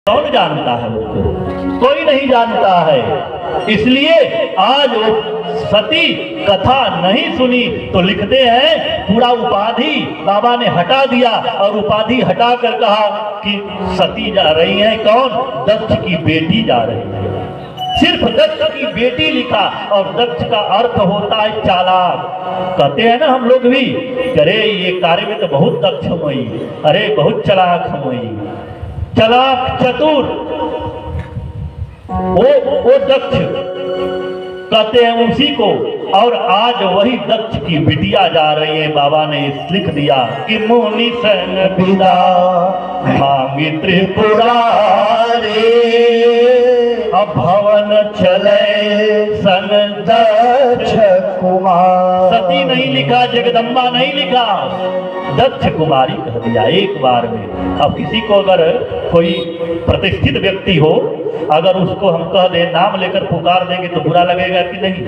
कौन जानता है उसको? कोई नहीं जानता है। इसलिए आज वो सती कथा नहीं सुनी तो लिखते हैं पूरा उपाधि बाबा ने हटा दिया और उपाधि हटा कर कहा कि सती जा रही है। कौन? दक्ष की बेटी जा रही है। सिर्फ दक्ष की बेटी लिखा और दक्ष का अर्थ होता है चालाक। कहते हैं ना हम लोग भी, अरे ये कार्य में तो बहुत दक्ष हुई, अरे बहुत चालाक हुई, चालाक चतुर, वो दक्ष कहते हैं उसी को। और आज वही दक्ष की बिटिया जा रही है। बाबा ने लिख दिया कि मुनि सन विदा मांगी त्रिपुरारी, अब भवन चले सन दक्ष कुमार। सती नहीं लिखा, जगदम्बा नहीं लिखा, दक्ष कुमारी कह दिया एक बार में। अब किसी को अगर कोई प्रतिष्ठित व्यक्ति हो, अगर उसको हम कह दे, नाम लेकर पुकार देंगे तो बुरा लगेगा कि नहीं?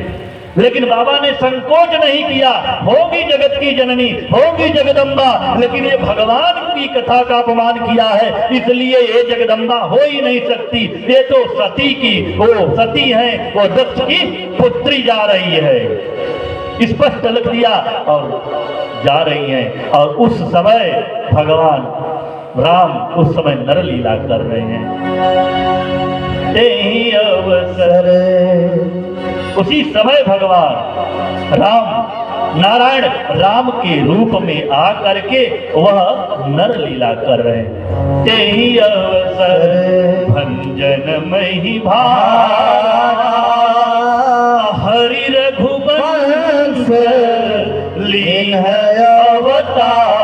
लेकिन बाबा ने संकोच नहीं किया। होगी जगत की जननी, होगी जगदम्बा, लेकिन ये भगवान की कथा का अपमान किया है, इसलिए ये जगदम्बा हो ही नहीं सकती। ये तो सती की, वो सती है, वो दक्ष की पुत्री जा रही है, स्पष्ट लिख दिया और जा रही हैं। और उस समय भगवान राम उस समय नरलीला कर रहे हैं। तेहि अवसर, उसी समय भगवान राम नारायण राम के रूप में आ करके वह नर लीला कर रहे हैं। तेहि अवसर भंजन मही भारा, हरि रघुवंश लीन अवतार।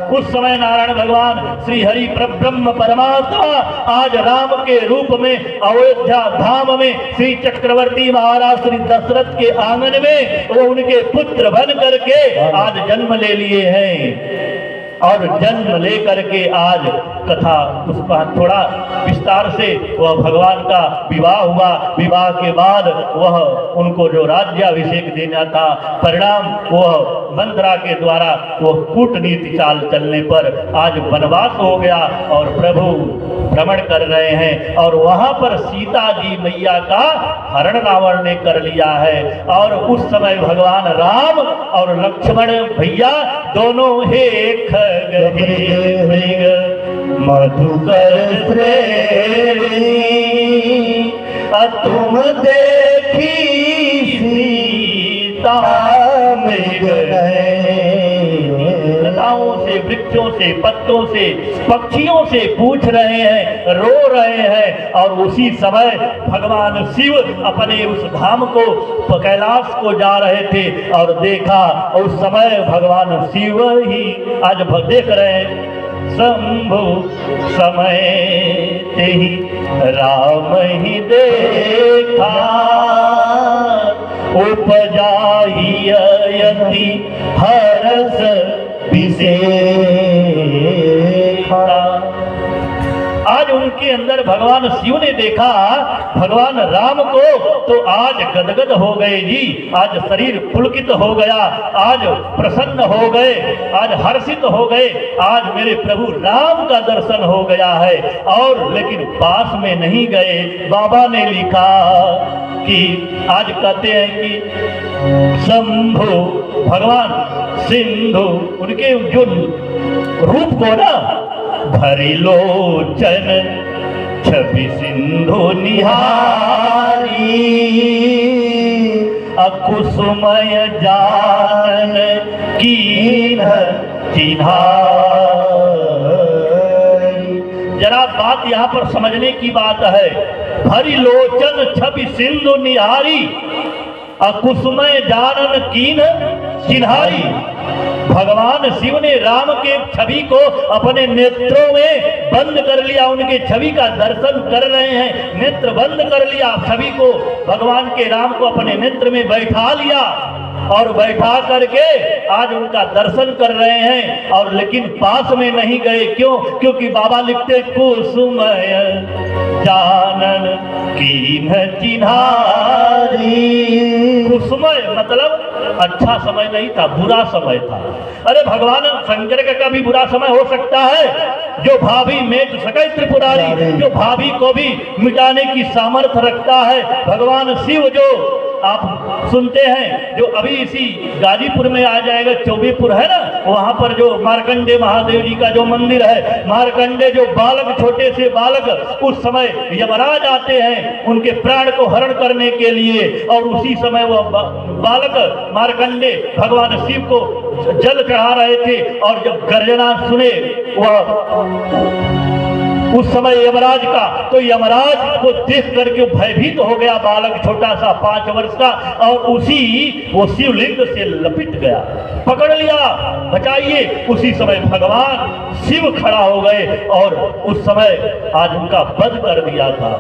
उस समय नारायण भगवान श्री हरि ब्रह्म परमात्मा आज राम के रूप में अयोध्या धाम में श्री चक्रवर्ती महाराज श्री दशरथ के आंगन में वो उनके पुत्र बन करके आज जन्म ले लिए हैं। और जन्म लेकर के आज कथा उस पर थोड़ा विस्तार से वह भगवान का विवाह हुआ। विवाह के बाद वह उनको जो राज्याभिषेक देना था, परिणाम वह मंत्रा के द्वारा वो कूटनीति चाल चलने पर आज वनवास हो गया और प्रभु भ्रमण कर रहे हैं। और वहां पर सीता जी मैया का हरण रावण ने कर लिया है। और उस समय भगवान राम और लक्ष्मण भैया दोनों एक मृग मधुकर प्रेमी, तुम देखी सीता मृग लताओं से, वृक्षों से, पत्तों से, पक्षियों से पूछ रहे हैं, रो रहे हैं। और उसी समय भगवान शिव अपने उस धाम को कैलाश को जा रहे थे और देखा। उस समय भगवान शिव ही आज देख रहे हैं, शंभु समय ते ही राम ही देखा, उपजाई यति हरस विशेषा। आज उनके अंदर भगवान शिव ने देखा भगवान राम को तो आज गदगद हो गए जी, आज शरीर पुलकित हो गया, आज प्रसन्न हो गए, आज हर्षित हो गए, आज मेरे प्रभु राम का दर्शन हो गया है। और लेकिन पास में नहीं गए। बाबा ने लिखा कि आज कहते हैं कि शंभु भगवान सिंधु, उनके जो रूप को ना भरी लोचन छवि सिंधु निहारी, अकुसुमय जानन कीन चिन्हारी। जरा बात यहाँ पर समझने की बात है। भरी लोचन छवि सिंधु निहारी, अकुसुमय जानन कीन चिन्हारी। भगवान शिव ने राम के छवि को अपने नेत्रों में बंद कर लिया, उनके छवि का दर्शन कर रहे हैं। नेत्र बंद कर लिया, छवि को भगवान के राम को अपने नेत्र में बैठा लिया और बैठा करके आज उनका दर्शन कर रहे हैं। और लेकिन पास में नहीं गए। क्यों? क्योंकि बाबा लिखते कुसुमय जानन कीन चिन्हारी। कुसुमय मतलब अच्छा समय नहीं था, बुरा समय था। अरे भगवान शंकर का भी बुरा समय हो सकता है, जो भाभी मेट सके त्रिपुरारी, जो भाभी को भी मिटाने की सामर्थ्य रखता है। भगवान शिव जो आप सुनते हैं, जो अभी इसी गाजीपुर में आ जाएगा, चौबेपुर है ना, वहां पर जो मार्कंडे महादेव जी का जो मंदिर है, मार्कंडे जो बालक, छोटे से बालक, उस समय यमराज आते हैं उनके प्राण को हरण करने के लिए, और उसी समय वह बालक मार्कंडे भगवान शिव को जल चढ़ा रहे थे, और जब गर्जना सुने वह उस समय यमराज का, तो यमराज को देख करके भयभीत हो गया बालक, छोटा सा 5 वर्ष का, और उसी वो शिवलिंग से लपिट गया, पकड़ लिया, बचाइए। उसी समय भगवान शिव खड़ा हो गए और उस समय आज उनका वध कर दिया था,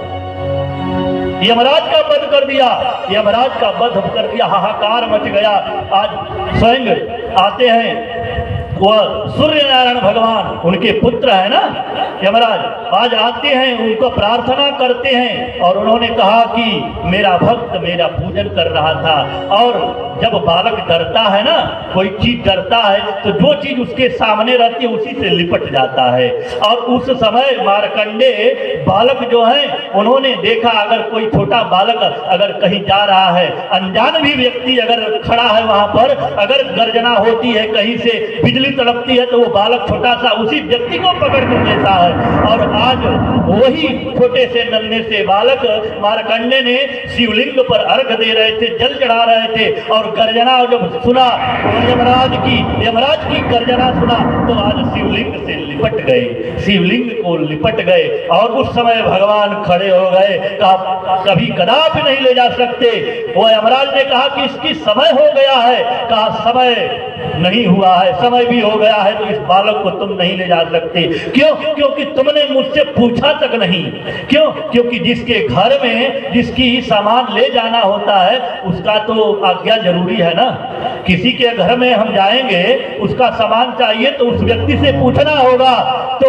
यमराज का वध कर दिया, यमराज का वध कर दिया, हाहाकार मच गया। आज स्वयं आते हैं वह सूर्य नारायण भगवान, उनके पुत्र है ना यमराज, आज आते हैं, उनको प्रार्थना करते हैं, और उन्होंने कहा कि मेरा भक्त मेरा पूजन कर रहा था। और जब बालक डरता है ना, कोई चीज डरता है, तो जो चीज उसके सामने रहती है उसी से लिपट जाता है। और उस समय मार्कंडे बालक जो है, उन्होंने देखा अगर कोई छोटा बालक अगर कहीं जा रहा है, अनजान भी व्यक्ति अगर खड़ा है वहां पर, अगर गर्जना होती है, कहीं से बिजली तड़पती है, तो वो बालक छोटा सा उसी व्यक्ति को पकड़ कर लेता है। और आज वही छोटे से नन्हे से बालक मार्कंडे ने शिवलिंग पर अर्घ दे रहे थे, जल चढ़ा रहे थे, और गर्जना जब सुना, यमराज की गर्जना सुना, तो आज शिवलिंग से लिपट गए, शिवलिंग को लिपट गए। और उस समय भगवान खड़े हो गए, कभी कदापि नहीं ले जा सकते। वो यमराज ने कहा कि इसकी समय हो गया है, कहा समय नहीं हुआ है, समय भी हो गया है, तो इस बालक को तुम नहीं ले जा सकते। क्यों? क्योंकि तुमने मुझसे पूछा तक नहीं। क्यों? क्योंकि जिसके घर में जिसकी सामान ले जाना होता है, उसका तो आज्ञा जरूरी है ना। किसी के घर में हम जाएंगे, उसका सामान चाहिए तो उस व्यक्ति से पूछना होगा। तो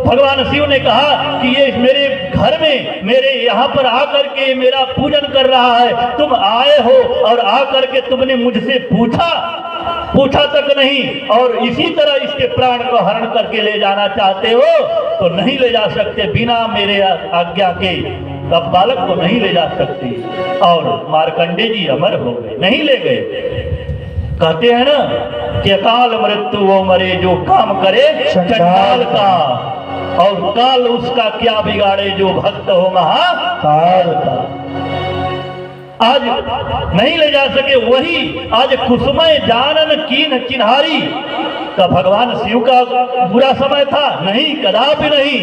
भगवान शिव ने कहा कि ये मेरे घर में, मेरे यहाँ पर आकर के मेरा पूजन कर रहा है, तुम आए हो और आकर के तुमने मुझसे पूछा तक नहीं, और इसी तरह इसके प्राण को हरण करके ले जाना चाहते हो तो नहीं ले जा सकते, बिना मेरे आज्ञा के अब बालक को नहीं ले जा सकते। और मार्कंडे जी अमर हो गए, नहीं ले गए। कहते हैं ना कि अकाल मृत्यु वो मरे जो काम करे चंडाल का, और काल उसका क्या बिगाड़े जो भक्त हो महाकाल का। आज नहीं ले जा सके, वही आज कुसुमय जानन कीन चिन्हारी का भगवान शिव का बुरा समय था? नहीं, कदापि नहीं।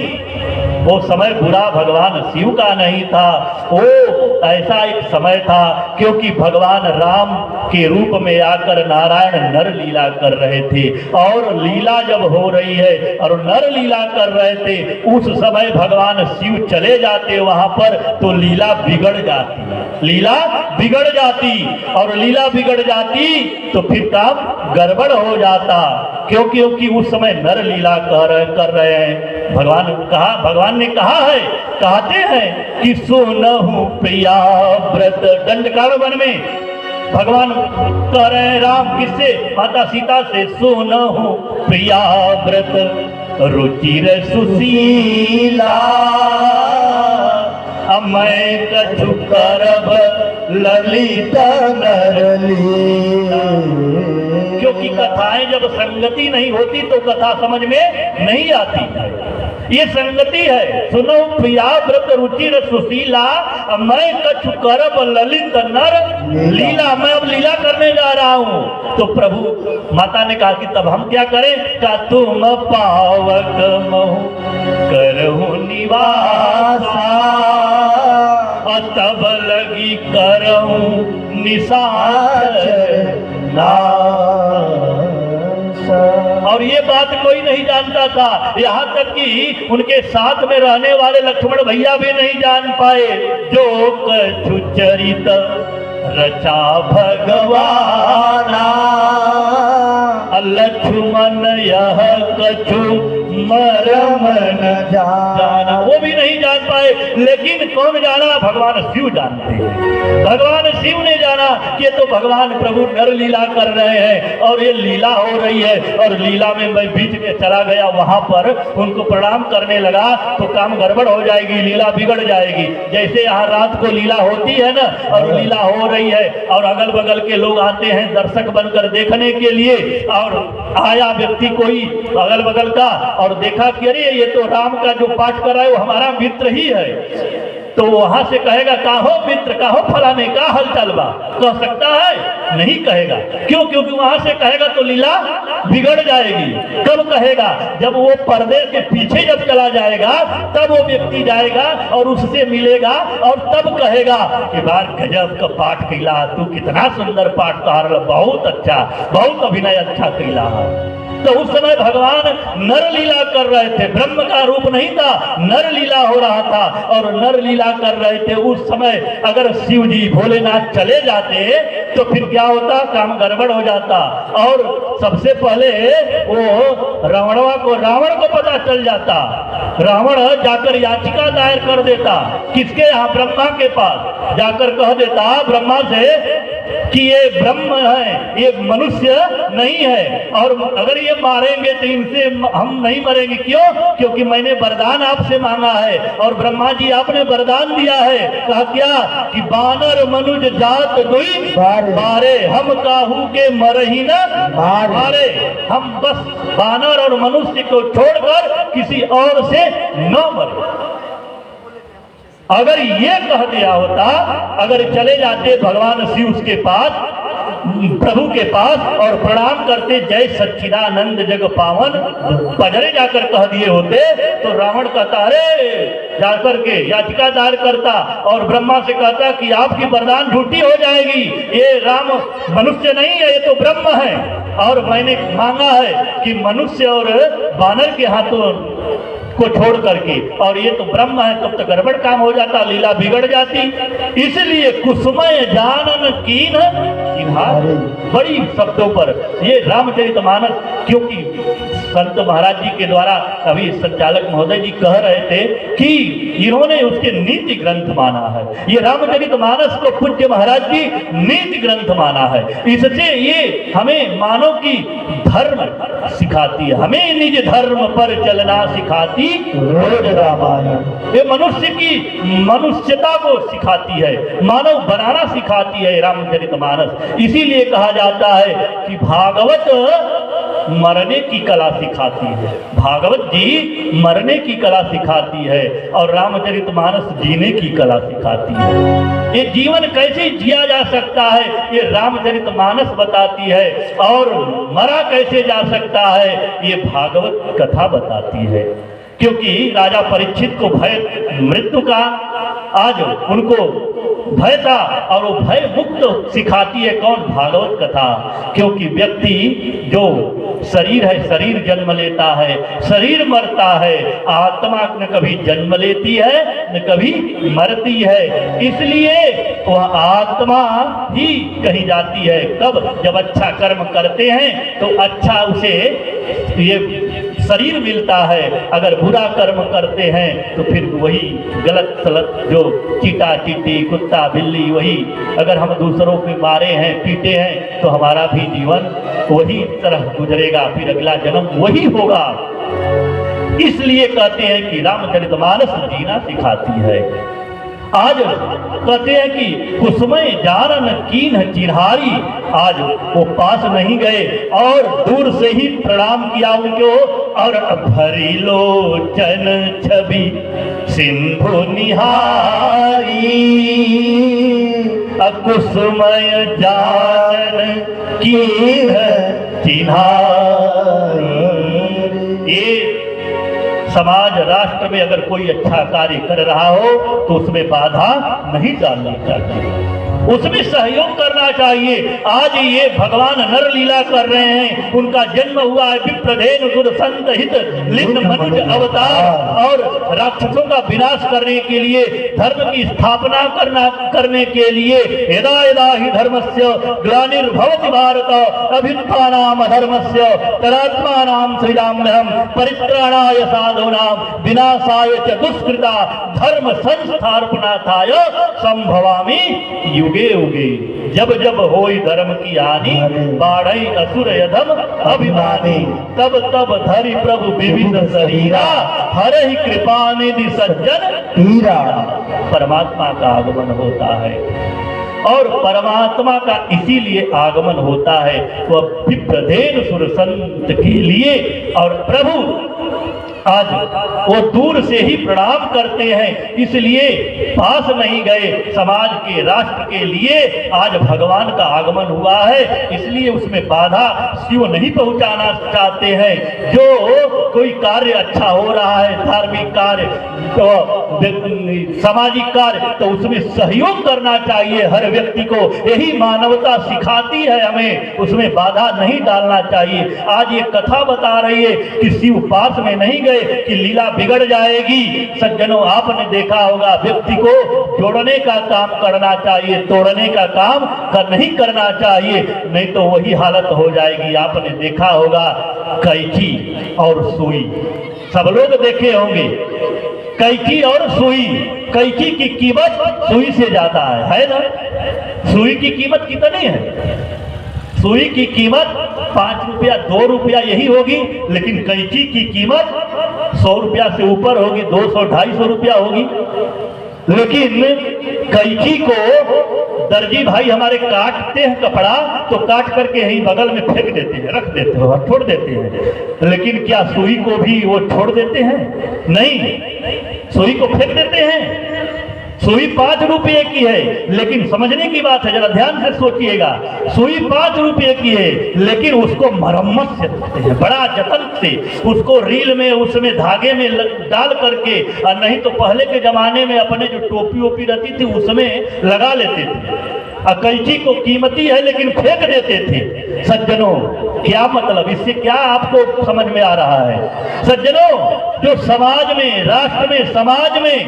वो समय बुरा भगवान शिव का नहीं था, वो ऐसा एक समय था क्योंकि भगवान राम के रूप में आकर नारायण नर लीला कर रहे थे, और लीला जब हो रही है और नर लीला कर रहे थे, उस समय भगवान शिव चले जाते वहां पर तो लीला बिगड़ जाती, लीला बिगड़ जाती, और लीला बिगड़ जाती तो फिर काम गड़बड़ हो जाता। क्योंकि उस समय नर लीला कर रहे हैं। भगवान ने कहा है, कहते हैं कि सुनहु प्रिया व्रत, दंडकारण वन में भगवान कह रहे हैं राम किससे? माता सीता से, सुनहु प्रिया व्रत रुचिर सुशीला, मैं कछु करब ललित नरली। क्योंकि कथाएं जब संगति नहीं होती तो कथा समझ में नहीं आती, ये संगति है। सुनो प्रिया व्रत रुचिर सुशीला, मैं कछु करब ललित नर लीला, मैं अब लीला करने जा रहा हूँ। तो प्रभु माता ने कहा कि तब हम क्या करें? का तुम पावक महु करहु निवासा, तब लगी करहु निशाच और ये बात कोई नहीं जानता था, यहाँ तक कि उनके साथ में रहने वाले लक्ष्मण भैया भी नहीं जान पाए। जो कछु चरित रचा भगवाना, लक्ष्मण यह कछु मरम न जाना, वो भी नहीं जान पाए है, लेकिन कौन जाना? भगवान शिव जानते हैं। भगवान शिव ने जाना कि ये तो भगवान प्रभु नर लीला कर रहे हैं और ये लीला हो रही है। और लीला में मैं बीच में चला गया, वहां पर उनको प्रणाम करने लगा तो काम गड़बड़ हो जाएगी, लीला बिगड़ जाएगी। जैसे यहाँ रात को लीला होती है ना, और लीला हो रही है और अगल बगल के लोग आते हैं दर्शक बनकर देखने के लिए, और आया व्यक्ति कोई अगल बगल का और देखा कि अरे ये तो राम का जो पाठ कर रहा है वो हमारा मित्र ही है, तो वहां से कहेगा काहो मित्र, काहो फलाने, का हलचल बा? कह सकता है? नहीं कहेगा। क्यों? क्योंकि वहां से कहेगा तो लीला बिगड़ जाएगी। कब कहेगा? जब वो पर्दे के पीछे जब चला जाएगा तब वो व्यक्ति जाएगा और उससे मिलेगा और तब कहेगा कि बार गजब का पाठ कैला, तू कितना सुंदर पाठ कर, बहुत अच्छा, बहुत अभिनय अच्छा कैला। तो उस समय भगवान नर लीला कर रहे थे, ब्रह्म का रूप नहीं था, नर लीला हो रहा था और नर लीला कर रहे थे। उस समय अगर शिव जी भोलेनाथ चले जाते तो फिर क्या होता? काम गड़बड़ हो जाता। और सबसे पहले वो रावण को पता चल जाता। रावण जाकर याचिका दायर कर देता, किसके यहाँ? ब्रह्मा के पास जाकर कह देता ब्रह्मा से कि ये ब्रह्म है, ये मनुष्य नहीं है, और अगर ये मारेंगे तो इनसे हम नहीं मरेंगे। क्यों? क्योंकि मैंने वरदान आपसे मांगा है और ब्रह्मा जी आपने वरदान दिया है। कहा क्या? कि बानर मनुज जात दुई मारे, हम काहू के मरही न मारे। हम बस बानर और मनुष्य को छोड़कर किसी और से न मरे। अगर ये कह दिया होता, अगर चले जाते भगवान शिव के पास, प्रभु के पास और प्रणाम करते, जय सच्चिदानंद जग पावन, पजरे जाकर कह दिए होते तो रावण कहता अरे जाकर के याचिका दायर करता और ब्रह्मा से कहता कि आपकी वरदान झूठी हो जाएगी, ये राम मनुष्य नहीं है, ये तो ब्रह्म है, और मैंने मांगा है कि मनुष्य और बानर के हाथों को छोड़ करके, और ये तो ब्रह्म है, तब तो गड़बड़ काम हो जाता, लीला बिगड़ जाती। इसलिए कुसुमय जानन कीन चिन्हार, बड़ी शब्दों पर ये रामचरितमानस, क्योंकि संत महाराज जी के द्वारा अभी संचालक महोदय जी कह रहे थे कि इन्होंने उसके नीति ग्रंथ माना है। ये रामचरितमानस को पूज्य महाराज जी नीति ग्रंथ माना है। इससे ये हमें मानव की धर्म सिखाती है, हमें निज धर्म पर चलना सिखाती रोज रामायण। ये मनुष्य की मनुष्यता को सिखाती है, मानव बनाना सिखाती है रामचरितमानस। इसीलिए कहा जाता है कि भागवत मरने की कला सिखाती है, भागवत जी मरने की कला सिखाती है और रामचरितमानस जीने की कला सिखाती है। ये जीवन कैसे जिया जा सकता है ये रामचरितमानस बताती है, और मरा कैसे जा सकता है ये भागवत कथा बताती है। क्योंकि राजा परीक्षित को भय मृत्यु का, आज उनको भय था और वो भय मुक्त सिखाती है कौन? भागवत कथा। क्योंकि व्यक्ति जो शरीर है, शरीर जन्म लेता है, शरीर मरता है, आत्मा न कभी जन्म लेती है न कभी मरती है। इसलिए वह आत्मा ही कही जाती है कब? जब अच्छा कर्म करते हैं तो अच्छा उसे ये शरीर मिलता है, अगर बुरा कर्म करते हैं तो फिर वही गलत सलत जो चीटा चीटी कुत्ता बिल्ली, वही अगर हम दूसरों के मारे हैं पीटे हैं तो हमारा भी जीवन वही तरह गुजरेगा, फिर अगला जन्म वही होगा। इसलिए कहते हैं कि रामचरितमानस जीना सिखाती है। आज कहते हैं कि कुसुमय जानन कीन चिन्हारी, आज वो पास नहीं गए और दूर से ही प्रणाम किया उनको, और भरी लोचन छवि सिंधु निहारी, कुसुमय जानन कीन चिन्हारी। ये समाज राष्ट्र में अगर कोई अच्छा कार्य कर रहा हो तो उसमें बाधा नहीं डालनी चाहिए। उसमें सहयोग करना चाहिए। आज ये भगवान नर लीला कर रहे हैं, उनका जन्म हुआ है विप्रधेनु सुर संत हित लिंग मनुज अवतार, और राक्षसों का विनाश करने के लिए, धर्म की स्थापना करने के लिए। यदा यदा हि धर्मस्य ग्लानिर्भवति भारत अभ्युत्थानाम धर्मस्य तदात्मानां सृजाम्यहम् परित्राणाय साधूनां विनाशाय च दुष्कृता धर्म संस्थापनार्थाय संभवामि युगे युगे। जब जब होई धर्म की हानि बाढ़ई असुर यधम अभिमानी, तब तब धरि प्रभु विविध शरीरा हरहि कृपा निधि सज्जन हीरा। परमात्मा का आगमन होता है, और परमात्मा का इसीलिए आगमन होता है वह विप्रधेनु सुर संत के लिए। और प्रभु आज वो दूर से ही प्रणाम करते हैं, इसलिए पास नहीं गए। समाज के, राष्ट्र के लिए आज भगवान का आगमन हुआ है, इसलिए उसमें बाधा शिव नहीं पहुंचाना चाहते हैं। जो कोई कार्य अच्छा हो रहा है, धार्मिक कार्य तो सामाजिक कार्य, तो उसमें सहयोग करना चाहिए हर व्यक्ति को। यही मानवता सिखाती है हमें, उसमें बाधा नहीं डालना चाहिए। आज ये कथा बता रही है कि शिव पास में नहीं गए कि लीला बिगड़ जाएगी। सज्जनों, आपने देखा होगा व्यक्ति को जोड़ने का काम करना चाहिए, तोड़ने का काम नहीं करना चाहिए, नहीं तो वही हालत हो जाएगी। आपने देखा होगा कैंची और सुई, सब लोग देखे होंगे कैंची और सुई। कैंची की कीमत सुई से ज्यादा है ना? सुई की कीमत कितनी है? सुई की कीमत 5 रुपया 2 रुपया यही होगी, लेकिन कैंची की कीमत 100 रुपया से ऊपर होगी, 200-250 रुपया होगी। लेकिन कैंची को दर्जी भाई हमारे काटते हैं कपड़ा तो काट करके यही बगल में फेंक देते हैं, रख देते हैं और छोड़ देते हैं। लेकिन क्या सुई को भी वो छोड़ देते हैं? नहीं, सुई को फेंक देते हैं। सुई 5 रुपये की है, लेकिन समझने की बात है, जरा ध्यान से सोचिएगा। सुई 5 रुपये की है, लेकिन उसको मरम्मत से रखते हैं, बड़ा जतन से उसको रील में, उसमें धागे में डाल करके, और नहीं तो पहले के जमाने में अपने जो टोपी वोपी रहती थी उसमें लगा लेते थे। कैंची को कीमती है लेकिन फेंक देते थे। सज्जनों, क्या मतलब, इससे क्या आपको समझ में आ रहा है? सज्जनों, जो समाज में, राष्ट्र में, समाज में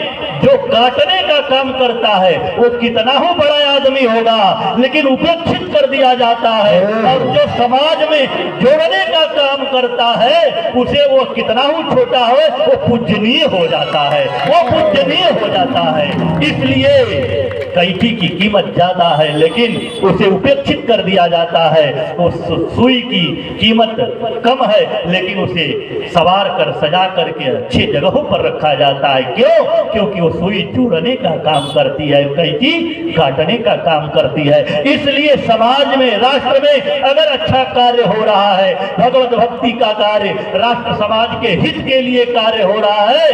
जो काटने का काम करता है वो कितना हो बड़ा आदमी होगा, लेकिन उपेक्षित कर दिया जाता है। और जो समाज में जोड़ने का काम करता है उसे वो कितना हो छोटा हो, वो पूजनीय हो जाता है, वो पूजनीय हो जाता है। इसलिए कैंची की कीमत ज्यादा है लेकिन उसे उपेक्षित कर दिया जाता है। उस सुई की कीमत कम है लेकिन उसे सवार कर, सजा करके अच्छी जगहों पर रखा जाता है। क्यों? क्योंकि वो सुई जोड़ने का काम करती है, कैंची काटने का काम करती है। इसलिए समाज में, राष्ट्र में अगर अच्छा कार्य हो रहा है, भगवत भक्ति का कार्य, राष्ट्र समाज के हित के लिए कार्य हो रहा है,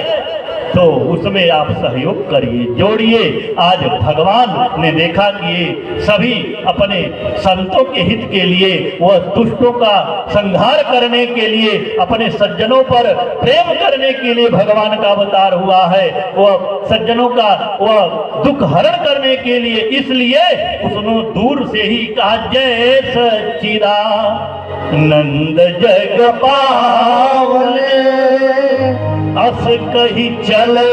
तो उसमें आप सहयोग करिए, जोड़िए। आज भगवान ने देखा कि ये सभी अपने संतों के हित के लिए, वह दुष्टों का संहार करने के लिए, अपने सज्जनों पर प्रेम करने के लिए भगवान का अवतार हुआ है। वह सज्जनों का वह दुख हरण करने के लिए, इसलिए उसने दूर से ही कहा, जय सच्चिदानंद जग पावने अस कही चलो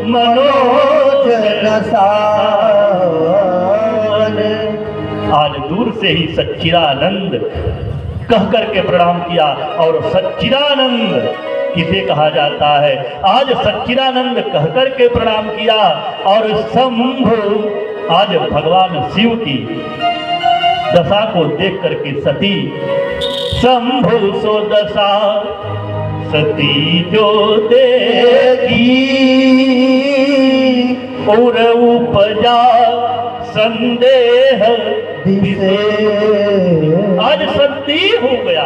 मनोज रसावन। आज दूर से ही सच्चिदानंद कह करके प्रणाम किया। और सच्चिदानंद किसे कहा जाता है? आज सच्चिदानंद कह करके प्रणाम किया। और शंभु, आज भगवान शिव की दशा को देख करके सती, शंभु सो दशा सती जो देखी, और उपजा संदेह आज संदेह हो गया।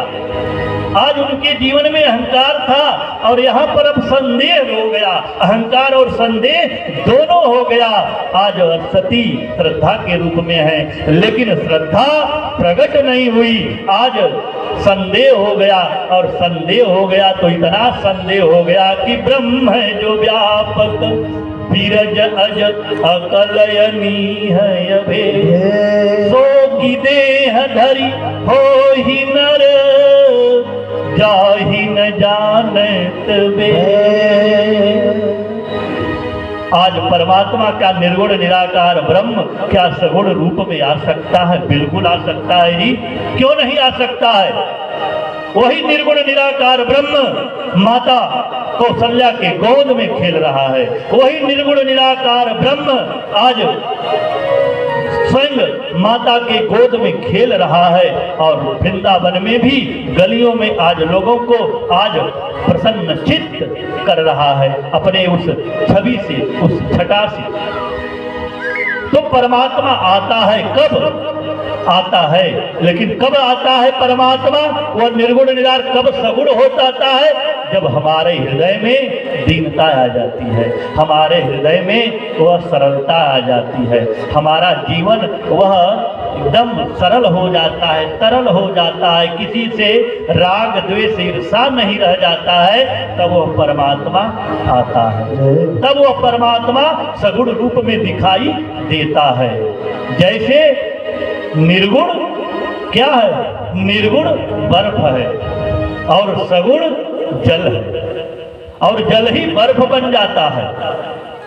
आज उनके जीवन में अहंकार था और यहाँ पर अब संदेह हो गया। अहंकार और संदेह दोनों हो गया। आज सती श्रद्धा के रूप में है लेकिन श्रद्धा प्रकट नहीं हुई। आज संदेह हो गया और संदेह हो गया तो इतना संदेह हो गया कि ब्रह्म है जो व्यापक, बीरज अज अकलयनी है अभे, सो की देह धरी हो ही नर, जाहि न जानत वे। आज परमात्मा क्या निर्गुण निराकार ब्रह्म क्या सगुण रूप में आ सकता है? बिल्कुल आ सकता है जी, क्यों नहीं आ सकता है? वही निर्गुण निराकार ब्रह्म माता कौशल्या के गोद में खेल रहा है। वही निर्गुण निराकार ब्रह्म आज स्वयं माता के गोद में खेल रहा है और वृंदावन में भी गलियों में आज लोगों को आज प्रसन्न चित्त कर रहा है अपने उस छवि से, उस छटा से। तो परमात्मा आता है कब? आता है, लेकिन कब आता है परमात्मा? वह निर्गुण निराकार कब सगुण हो जाता है? जब हमारे हृदय में दीनता आ जाती है, हमारे हृदय में वह सरलता आ जाती है, हमारा जीवन वह एकदम सरल हो जाता है, तरल हो जाता है, किसी से राग द्वेष ईर्षा नहीं रह जाता है, तब वह परमात्मा आता है, तब वह परमात्मा सगुण रूप में दिखाई देता है। जैसे निर्गुण क्या है? निर्गुण बर्फ है और सगुण जल है, और जल ही बर्फ बन जाता है।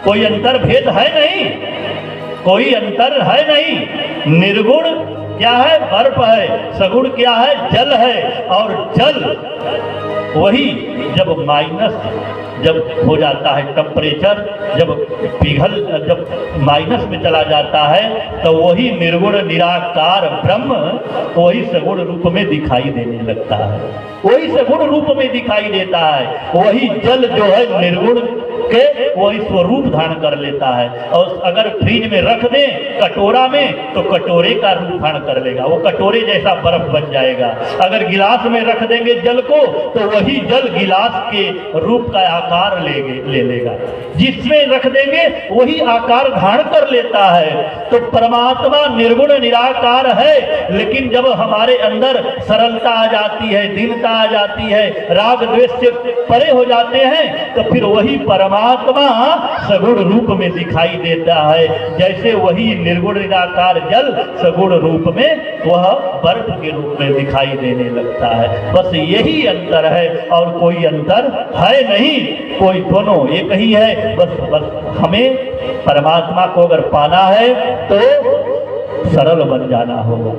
कोई अंतर भेद है नहीं, कोई अंतर है नहीं। निर्गुण क्या है? बर्फ है। सगुण क्या है? जल है। और जल वही जब माइनस जब हो जाता है, टेम्परेचर जब माइनस में चला जाता है, तो वही निर्गुण निराकार ब्रह्म वही सगुण रूप में दिखाई देने लगता है, वही सगुण रूप में दिखाई देता है। वही जल जो है निर्गुण के वही स्वरूप धारण कर लेता है। और अगर फ्रिज में रख दें कटोरा में, तो कटोरे का रूप धारण कर लेगा, वो कटोरे जैसा बर्फ बन जाएगा। अगर गिलास में रख देंगे जल को, तो वही जल गिलास के रूप का आकार ले लेगा। जिसमें रख देंगे वही आकार धारण कर लेता है। तो परमात्मा निर्गुण निराकार है, लेकिन जब हमारे अंदर सरलता आ जाती है, दीनता आ जाती है, राग द्वेष से परे हो जाते हैं, तो फिर वही परमात्मा सगुण रूप में दिखाई देता है। जैसे वही निर्गुण निराकार जल सगुण रूप में वह बर्फ के रूप में दिखाई देने लगता है। बस यही अंतर है और कोई अंतर है नहीं, कोई दोनों एक ही है। बस हमें परमात्मा को अगर पाना है तो सरल बन जाना होगा।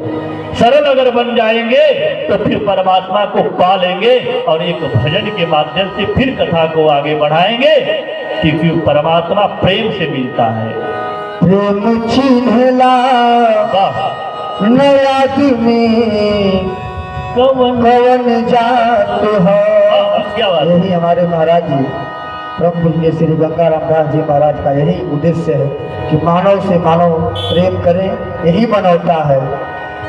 सरल अगर बन जाएंगे तो फिर परमात्मा को पा लेंगे और एक भजन के माध्यम से फिर कथा को आगे बढ़ाएंगे, क्योंकि परमात्मा प्रेम से मिलता है। प्रेम चिन्हला नया आदमी कवन जात हो। क्या बात? यही हमारे महाराज जी प्रभु पुण्य श्री गंगा रामदास जी महाराज का यही उद्देश्य है कि मानव से मानव प्रेम करें, यही बनौता है।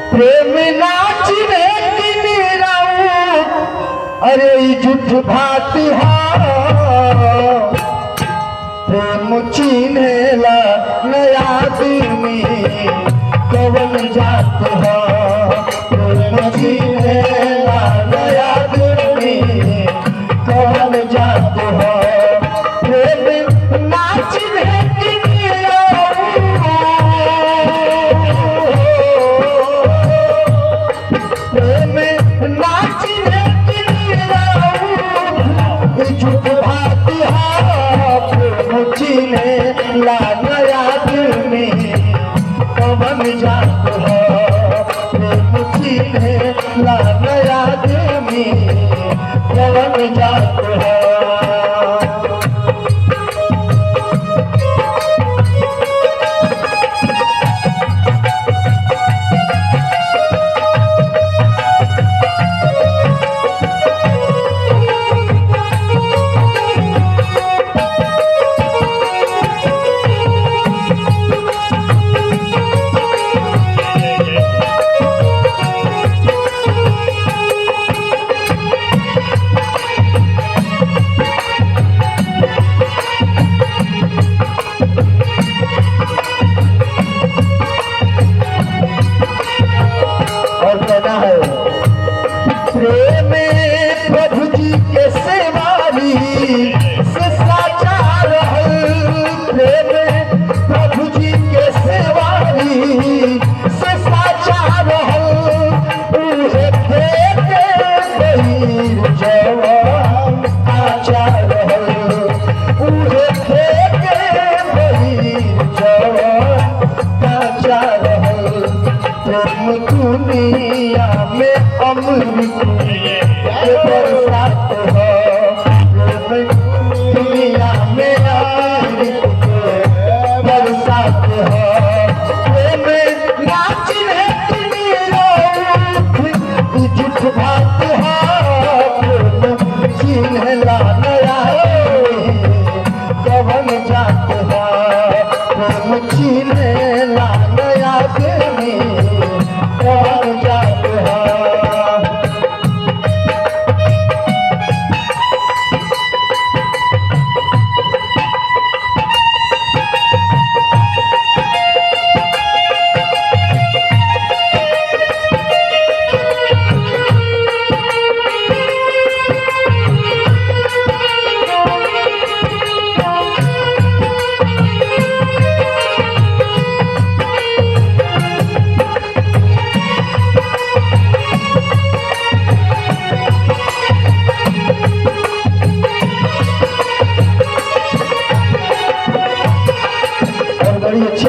प्रेम नाच अरे झूठ भात प्रेम चिन्हला नया आदमी कवन जात हो। प्रेम चिन्हला नया आदमी कवन जात हो।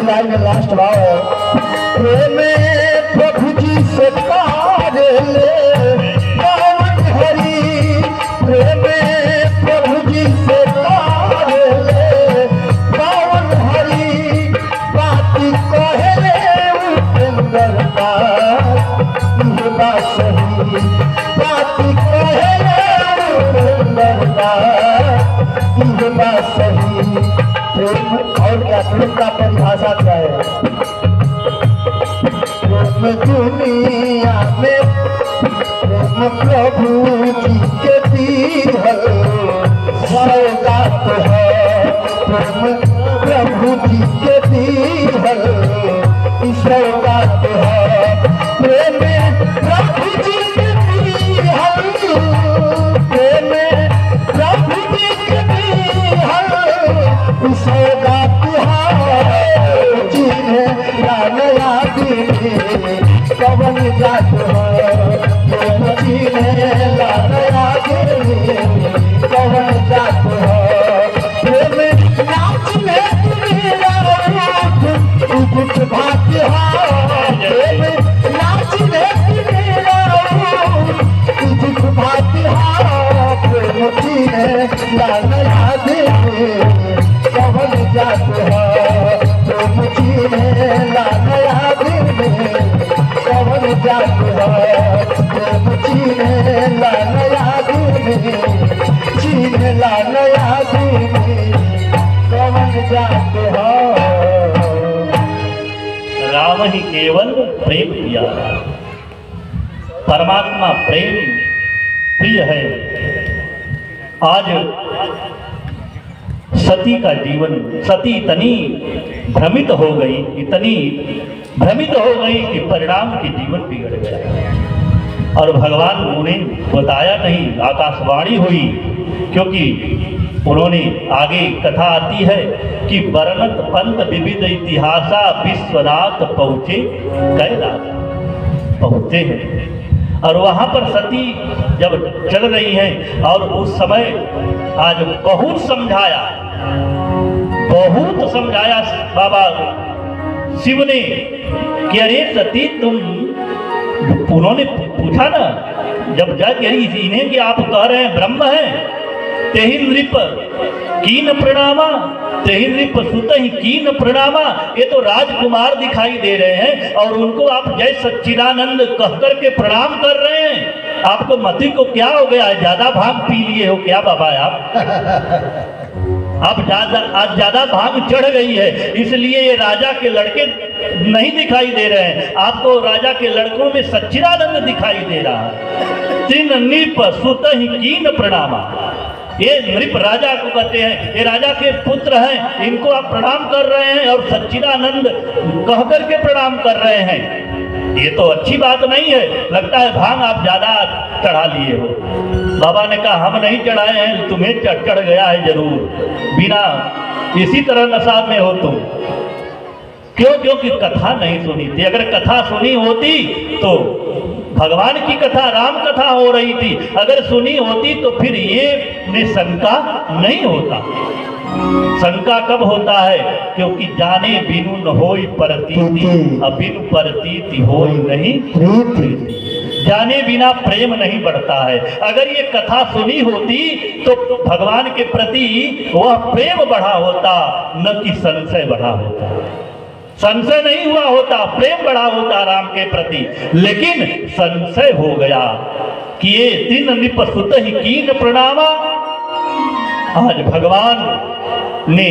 लाइन में लास्ट भाव है। प्रेम प्रभु जी से कार्य ले पावन हरि, प्रेम प्रभु जी से कार्य ले पावन हरि, बाती कहले उपेंद्र दास ये बात सही, बाती कहले उपेंद्र दास ये बात सही। प्रेम और क्या, प्रेम का परिभाषा क्या है? प्रेम दुनिया में प्रेम प्रभु जी के दीहल सौगात है, प्रेम प्रभु जी के दीहल सौगात है, प्रेम प्रभु जी के दीहल, प्रेम प्रभु जी के दीहल सौगात है, जिन्हें लाया कवन जात है, जिन्हें लाया कवन जात है, प्रेम नाच में उठ भाग्य है, प्रेम नाच में उठ भाग्य है, प्रेम जिन्हें लाया कवन जात है, प्रेम जिन्हें लाया कवन जात है, प्रेम जिन्हें लाया जिन्हें लाया कवन जात है। राम ही केवल प्रेम किया, परमात्मा प्रेम प्रिय है। आज सती का जीवन, सती इतनी भ्रमित हो गई, इतनी भ्रमित हो गई कि परिणाम के जीवन बिगड़ गया। और भगवान ने बताया नहीं, आकाशवाणी हुई, क्योंकि उन्होंने आगे कथा आती है कि वर्णत पंत विविध इतिहासा विश्वनाथ पहुँचे कैलाश पहुँचे हैं। और वहाँ पर सती जब चल रही हैं और उस समय आज बहुत समझाया बाबा शिव ने कि अरे सती तुम, उन्होंने पूछा ना जब जग इन्हें कि आप कह रहे हैं ब्रह्म हैं, तेहि नृप कीन प्रणामा, तेहि नृप सुत ही कीन प्रणामा। ये तो राजकुमार दिखाई दे रहे हैं और उनको आप जय सच्चिदानंद कहकर के प्रणाम कर रहे हैं। आपको मति को क्या हो गया है? ज्यादा भांग पी लिए हो क्या बाबा आप ज्यादा भांग चढ़ गई है, इसलिए ये राजा के लड़के नहीं दिखाई दे रहे हैं। आपको राजा के लड़कों में सच्चिदानंद दिखाई दे रहा है। तीन नृप सुत ही कीन प्रणामा, ये नृप राजा को कहते हैं, ये राजा के पुत्र हैं, इनको आप प्रणाम कर रहे हैं और सच्चिदानंद कह करके प्रणाम कर रहे हैं। ये तो अच्छी बात नहीं है। लगता है भांग आप ज्यादा चढ़ा लिए हो। बाबा ने कहा हम नहीं चढ़ाए हैं, तुम्हें चढ़ गया है जरूर, बिना इसी तरह नशा में हो तुम। क्यों? क्योंकि कथा नहीं सुनी थी। अगर कथा सुनी होती तो भगवान की कथा, राम कथा हो रही थी, अगर सुनी होती तो फिर ये शंका नहीं होता। शंका कब होता है? क्योंकि जाने बिनु न होई प्रतीति, अबिनु प्रतीति होई नहीं प्रीति। जाने बिना प्रेम नहीं बढ़ता है। अगर ये कथा सुनी होती तो भगवान के प्रति वह प्रेम बढ़ा होता, न कि संशय बढ़ा होता। संशय नहीं हुआ होता, प्रेम बढ़ा होता राम के प्रति। लेकिन संशय हो गया कि ये तीन नृप सुत ही कीन प्रणामा। आज भगवान ने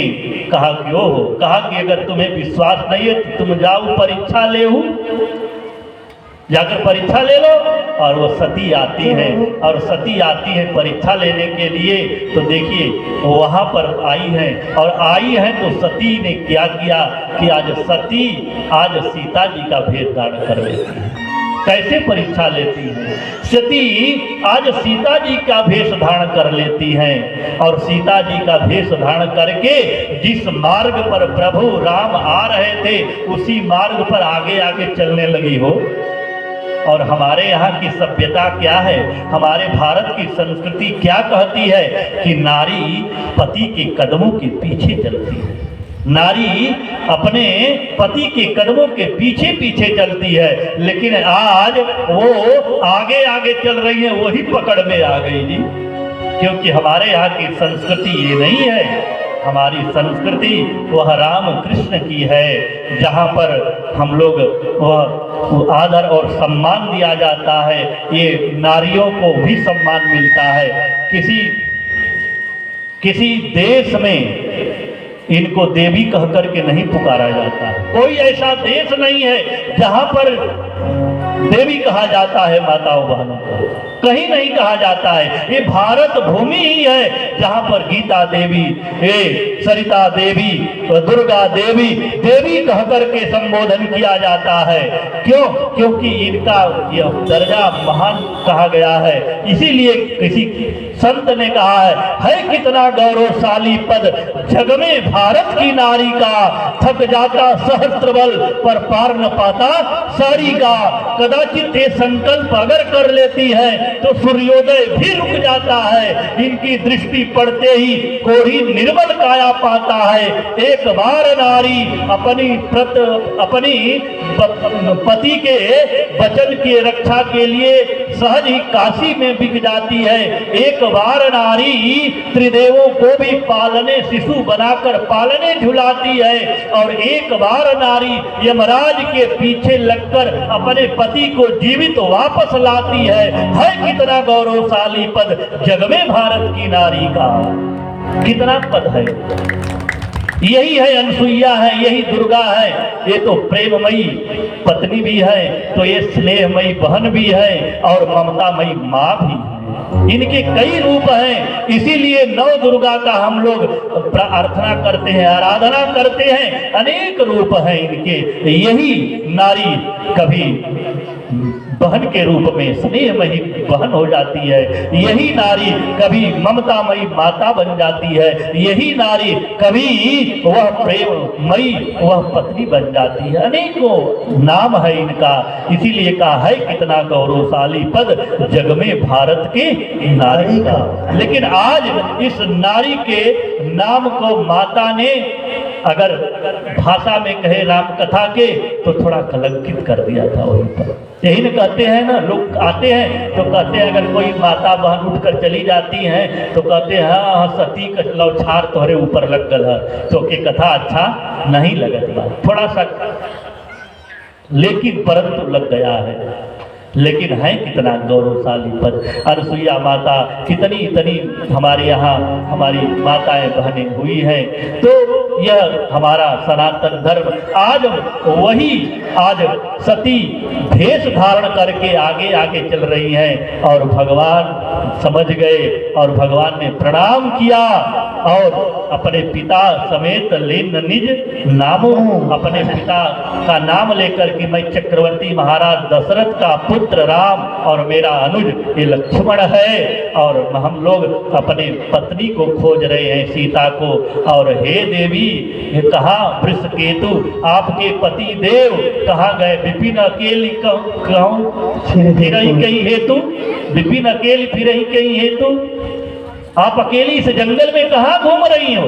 कहा कि कहा कि अगर तुम्हें विश्वास नहीं है तो तुम जाओ परीक्षा ले, जाकर परीक्षा ले लो। और वो सती आती है, और सती आती है परीक्षा लेने के लिए। तो देखिए वो वहाँ पर आई है, और आई है तो सती ने क्या किया कि आज सती आज सीता जी का भेद धारण कर लेती है। कैसे परीक्षा लेती है? सती आज सीता जी का भेष धारण कर लेती हैं, और सीता जी का भेष धारण करके जिस मार्ग पर प्रभु राम आ रहे थे उसी मार्ग पर आगे आगे चलने लगी हो। और हमारे यहाँ की सभ्यता क्या है, हमारे भारत की संस्कृति क्या कहती है कि नारी पति के कदमों के पीछे चलती है। नारी अपने पति के कदमों के पीछे पीछे चलती है, लेकिन आज वो आगे आगे चल रही है, वही पकड़ में आ गई जी। क्योंकि हमारे यहाँ की संस्कृति ये नहीं है। हमारी संस्कृति वह राम कृष्ण की है, जहाँ पर हम लोग वह आदर और सम्मान दिया जाता है। ये नारियों को भी सम्मान मिलता है। किसी देश में इनको देवी कह करके नहीं पुकारा जाता। कोई ऐसा देश नहीं है जहां पर देवी कहा जाता है माताओं बहनों को, कहीं नहीं कहा जाता है। ये भारत भूमि ही है जहां पर गीता देवी, सरिता देवी, दुर्गा देवी, देवी कह करके संबोधन किया जाता है। क्यों? क्योंकि इनका यह दर्जा महान कहा गया है। इसीलिए किसी संत ने कहा है कितना गौरवशाली पद जग में भारत की नारी का, थक जाता सहस्त्र बल पर पार न पाता सारी का। कदाचित ये संकल्प अगर कर लेती है तो सूर्योदय भी रुक जाता है। इनकी दृष्टि पड़ते ही कोढ़ी निर्मल काया पाता है। एक बार नारी अपनी पति के वचन की रक्षा के लिए सहज ही काशी में बिक जाती है। एक बार नारी त्रिदेवों को भी पालने शिशु बनाकर पालने झुलाती है। और एक बार नारी यमराज के पीछे लगकर अपने पति को जीवित वापस लाती है कितना गौरवशाली पद जग में भारत की नारी का। कितना पद है। यही है अनसुईया है, यही दुर्गा है। ये तो प्रेममयी पत्नी भी है, तो ये स्नेहमयी बहन भी है और ममतामयी माँ भी है। इनके कई रूप हैं। इसीलिए नव दुर्गा का हम लोग प्रार्थना करते हैं, आराधना करते हैं। अनेक रूप हैं इनके। यही नारी कभी बहन के रूप में स्नेहमयी बहन हो जाती है। यही नारी कभी ममतामयी माता बन जाती है। यही नारी कभी वह प्रेममयी वह पत्नी बन जाती है। अनेकों नाम है इनका। इसीलिए कहा है कितना गौरवशाली पद जग में भारत के नारी का। लेकिन आज इस नारी के नाम को माता ने अगर भाषा में कहे राम कथा के तो थोड़ा कलंकित कर दिया था वहीं पर। यही न कहते हैं ना, लोग आते हैं तो कहते हैं अगर कोई माता बहन उठकर चली जाती हैं तो कहते हैं हाँ सती का लौछार तोहरे ऊपर लग गल है, तो के कथा अच्छा नहीं लगत बा, थोड़ा सा लेकिन परंतु लग गया है। लेकिन है कितना गौरवशाली पद। अनसुईया माता कितनी हमारे यहाँ हमारी माताएं बहनें हुई हैं। तो यह हमारा सनातन धर्म आज वही आज सती भेष धारण करके आगे आगे चल रही हैं। और भगवान समझ गए और भगवान ने प्रणाम किया और अपने पिता समेत लेन निज नामों, अपने पिता का नाम लेकर कि मैं चक्रवर्ती महाराज दशरथ का पुत्र राम और मेरा अनुज ये लक्ष्मण है और हम लोग अपने पत्नी को खोज रहे हैं सीता को। और हे देवी कहा वृषकेतु आपके पति देव कहाँ गए? विपिन अकेली कहूँ फिर ही कहीं हेतु, विपिन अकेली फिर ही कहीं हेतु। आप अकेली इस जंगल में कहाँ घूम रही हो?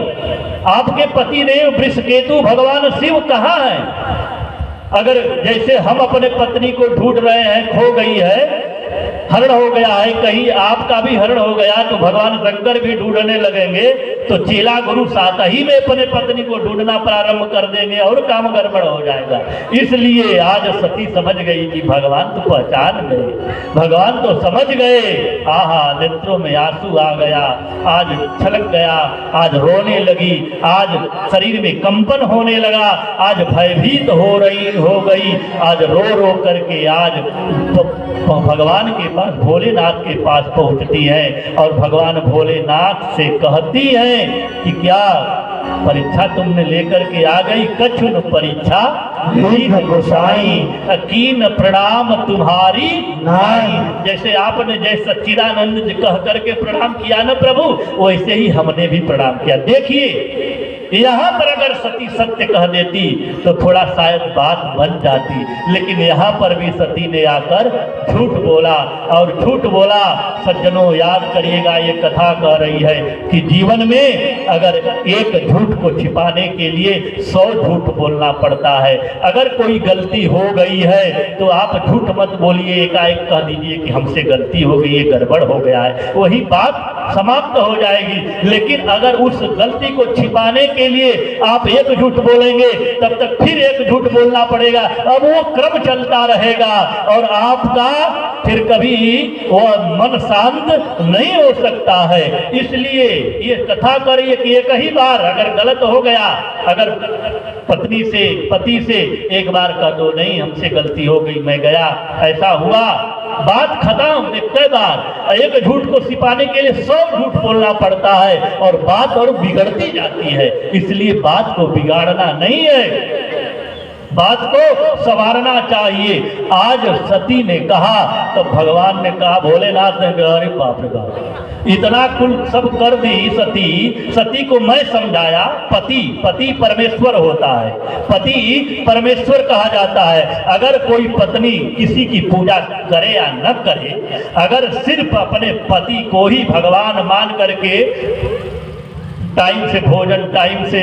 आपके पति देव वृषकेतु भगवान शिव कहाँ हैं? अगर जैसे हम अपने पत्नी को ढूंढ रहे हैं, खो गई है, हरण हो गया है, कहीं आपका भी हरण हो गया तो भगवान शंकर भी ढूंढने लगेंगे तो चेला गुरु साथ ही में अपने पत्नी को ढूंढना प्रारंभ कर देंगे और काम गड़बड़ हो जाएगा। इसलिए आज सती समझ गई कि भगवान तो पहचान गए, भगवान तो समझ गए। आहा नेत्रों में आंसू आ गया, आज छलक गया, आज रोने लगी, आज शरीर में कंपन होने लगा, आज भयभीत हो गई, आज रो रो करके आज भगवान के पास भोलेनाथ के पास पहुंचती है और भगवान भोलेनाथ से कहती है कि क्या परीक्षा तुमने लेकर के आ गई? कछुन परीक्षा गोसाई कीन प्रणाम तुम्हारी नाई। जैसे आपने जैसे सच्चिदानंद कह करके प्रणाम किया ना प्रभु, वैसे ही हमने भी प्रणाम किया। देखिए यहाँ पर अगर सती सत्य कह देती तो थोड़ा शायद बात बन जाती, लेकिन यहाँ पर भी सती ने आकर झूठ बोला। और झूठ बोला, सज्जनों याद करिएगा, ये कथा कह रही है कि जीवन में अगर एक झूठ को छिपाने के लिए 100 झूठ बोलना पड़ता है। अगर कोई गलती हो गई है तो आप झूठ मत बोलिए, एकाएक कह दीजिए कि हमसे गलती हो गई, ये गड़बड़ हो गया है, वही बात समाप्त हो जाएगी। लेकिन अगर उस गलती को छिपाने के लिए आप एक झूठ बोलेंगे, तब तक फिर एक झूठ बोलना पड़ेगा, अब वो क्रम चलता रहेगा और आपका फिर कभी वह मन शांत नहीं हो सकता है। इसलिए ये कथा करिए कि एक ही बार अगर गलत हो गया, अगर पत्नी से पति से एक बार कह दो नहीं हमसे गलती हो गई, मैं गया, ऐसा हुआ, बात खत्म। एक बार एक झूठ को छिपाने के लिए 100 झूठ बोलना पड़ता है और बात और बिगड़ती जाती है। इसलिए बात को बिगाड़ना नहीं है, बात को संवारना चाहिए। आज सती ने कहा तो भगवान ने कहा, भोलेनाथ ने कहा, अरे बाप रे बाप, इतना कुल सब कर दी सती। सती को मैं समझाया, पति परमेश्वर होता है, पति परमेश्वर कहा जाता है। अगर कोई पत्नी किसी की पूजा करे या न करे, अगर सिर्फ अपने पति को ही भगवान मान करके टाइम से भोजन, टाइम से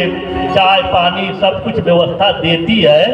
चाय पानी सब कुछ व्यवस्था देती है,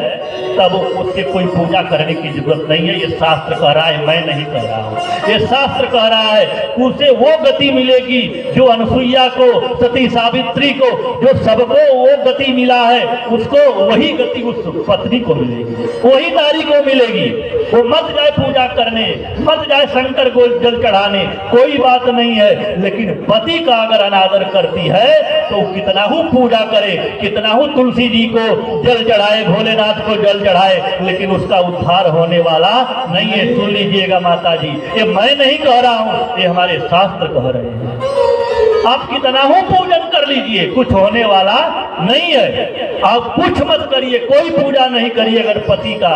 तब उससे कोई पूजा करने की जरूरत नहीं है। ये शास्त्र कह रहा है, मैं नहीं कह रहा हूँ, ये शास्त्र कह रहा है। उसे वो गति मिलेगी जो अनसुईया को, सती सावित्री को, जो सबको वो गति मिला है, उसको वही गति उस पत्नी को मिलेगी, वही नारी को मिलेगी। वो मत जाए पूजा करने, मत जाए शंकर को जल चढ़ाने, कोई बात नहीं है। लेकिन पति का अगर अनादर करती है तो कितना ही पूजा करे, कितना ही तुलसी जी को जल चढ़ाए, भोलेनाथ को जल चढ़ाए, लेकिन उसका उद्धार होने वाला नहीं है। सुन लीजिएगा माता जी, ये मैं नहीं कह रहा हूं, ये हमारे शास्त्र कह रहे हैं। आप कितना ही पूजन कर लीजिए, कुछ होने वाला नहीं है। आप कुछ मत करिए, कोई पूजा नहीं करिए, अगर पति का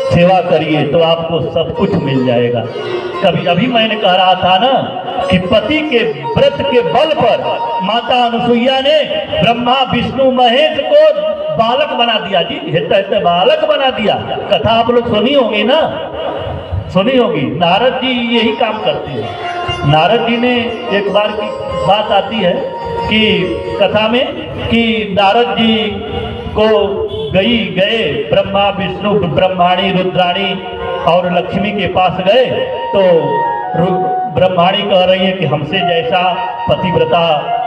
सेवा करिए तो आपको सब कुछ मिल जाएगा। कभी अभी मैंने कह रहा था ना कि पति के व्रत के बल पर माता अनुसुईया ने ब्रह्मा विष्णु महेश को बालक बना दिया। जी हेते बालक बना दिया। कथा आप लोग सुनी होगी ना, सुनी होगी। नारद जी यही काम करते हैं। नारद जी ने एक बार की बात आती है कि कथा में कि नारद जी को गए ब्रह्मा विष्णु ब्रह्माणी रुद्राणी और लक्ष्मी के पास गए, तो ब्रह्माणी कह रही है कि हमसे जैसा पतिव्रता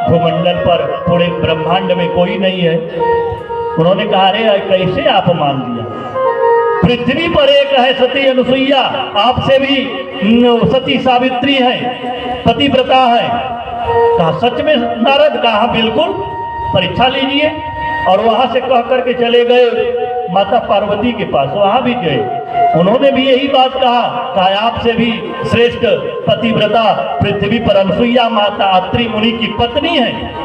भूमंडल पर पूरे ब्रह्मांड में कोई नहीं है। उन्होंने कहा, अरे कैसे आप मान लिया, पृथ्वी पर एक है सती अनुसुईया, आपसे भी सती सावित्री है, पतिव्रता है। कहा सच में नारद? कहा बिल्कुल, परीक्षा लीजिए। और वहां से कह करके चले गए माता पार्वती के पास, वहां भी गए, उन्होंने भी यही बात कहा आपसे भी श्रेष्ठ पतिव्रता पृथ्वी पर अनुसुईया माता अत्रि मुनि की पत्नी है।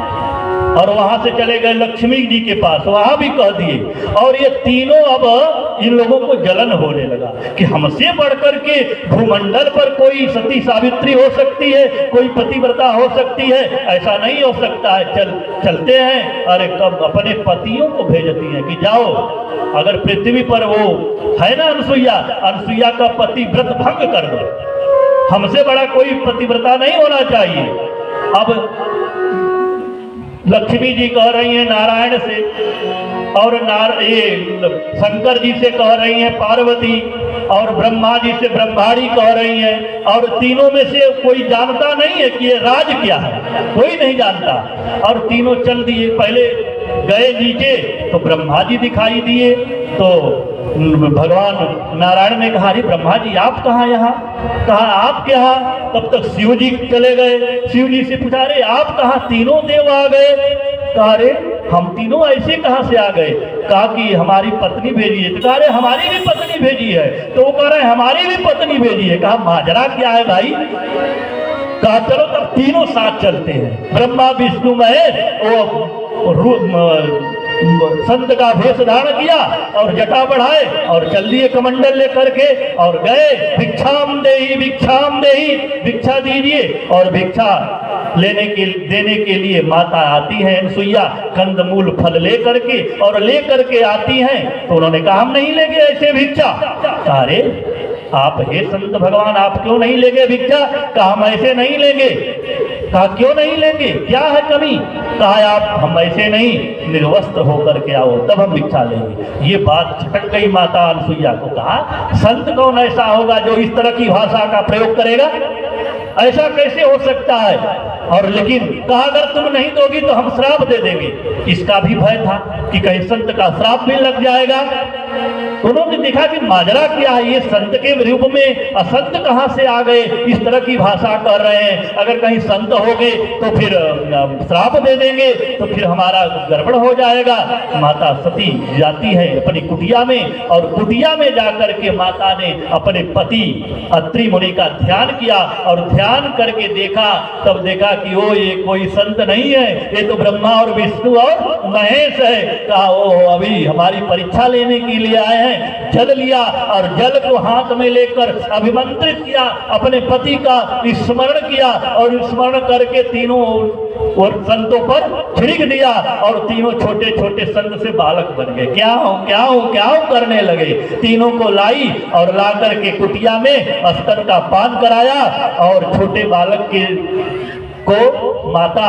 और वहां से चले गए लक्ष्मी जी के पास, वहां भी कह दिए। और ये तीनों अब इन लोगों को जलन होने लगा कि हमसे बढ़कर के भूमंडल पर कोई सती सावित्री हो सकती है, कोई पतिव्रता हो सकती है, ऐसा नहीं हो सकता है। चलते हैं। अरे कब अपने पतियों को भेजती हैं कि जाओ, अगर पृथ्वी पर वो है ना अनुसुईया का पतिव्रत भंग कर दो, हमसे बड़ा कोई पतिव्रता नहीं होना चाहिए। अब लक्ष्मी जी कह रही हैं नारायण से, और शंकर जी से कह रही हैं पार्वती, और ब्रह्मा जी से ब्रह्माणी कह रही हैं। और तीनों में से कोई जानता नहीं है कि ये राज क्या है, कोई नहीं जानता। और तीनों चल दिए। पहले गए नीचे तो ब्रह्मा जी दिखाई दिए, तो भगवान नारायण ने कहा, अरे ब्रह्मा जी आप कहाँ यहाँ? कहा आप यहाँ? तब तक शिव जी चले गए। शिव जी से पूछा, अरे आप कहाँ? तीनों देव आ गए। कहा अरे हम तीनों ऐसे कहाँ से आ गए? कहा कि हमारी पत्नी भेजी है। तो कहा अरे हमारी भी पत्नी भेजी है। तो वो कह रहे हैं हमारी भी पत्नी भेजी है। कहा माजरा क्या है भाई? कहा चलो तब तीनों साथ चलते हैं। ब्रह्मा विष्णु महेश संत का वेश धारण किया और जटा बढ़ाए और चल दिए कमंडल लेकर के, और गए भिक्षाम देही भिक्षा दीजिए। और भिक्षा देने के लिए माता आती है अनसुईया कंदमूल फल ले करके, और ले करके आती हैं। तो उन्होंने कहा हम नहीं लेंगे ऐसे भिक्षा। अरे आप हे संत भगवान आप क्यों नहीं लेंगे भिक्षा? कहा हम ऐसे नहीं लेंगे। कहा क्यों नहीं लेंगे, क्या है कमी? कहा आप हम ऐसे नहीं, निर्वस्त्र होकर के आओ तब हम भिक्षा लेंगे। ये बात छटक गई माता अनसुईया को। कहा संत कौन ऐसा होगा जो इस तरह की भाषा का प्रयोग करेगा? ऐसा कैसे हो सकता है? और लेकिन कहा अगर तुम नहीं दोगी तो हम श्राप दे देंगे। इसका भी भय था कि कहीं संत का श्राप भी लग जाएगा। उन्होंने देखा कि माजरा क्या है, ये संत के रूप में असंत कहां से आ गए, इस तरह की भाषा कर रहे हैं। अगर कहीं संत हो गए तो फिर श्राप दे देंगे, तो फिर हमारा गड़बड़ हो जाएगा। माता सती जाती है अपनी कुटिया में, और कुटिया में जाकर के माता ने अपने पति अत्रि मुनि का ध्यान किया, और ध्यान करके देखा, तब देखा कि ओ ये कोई संत नहीं है, ये तो ब्रह्मा और विष्णु और महेश है। कहा ओ अभी हमारी परीक्षा लेने के लिए आए हैं। जल लिया और जल को हाथ में लेकर अभिमंत्रित किया, अपने पति का स्मरण किया, और स्मरण करके तीनों और संतों पर छिड़क दिया, और तीनों छोटे छोटे संत से बालक बन गए। क्या हो क्या हो क्या हो करने लगे। तीनों को लाई और ला करके कुटिया में अस्तर का पान कराया, और छोटे बालक के को माता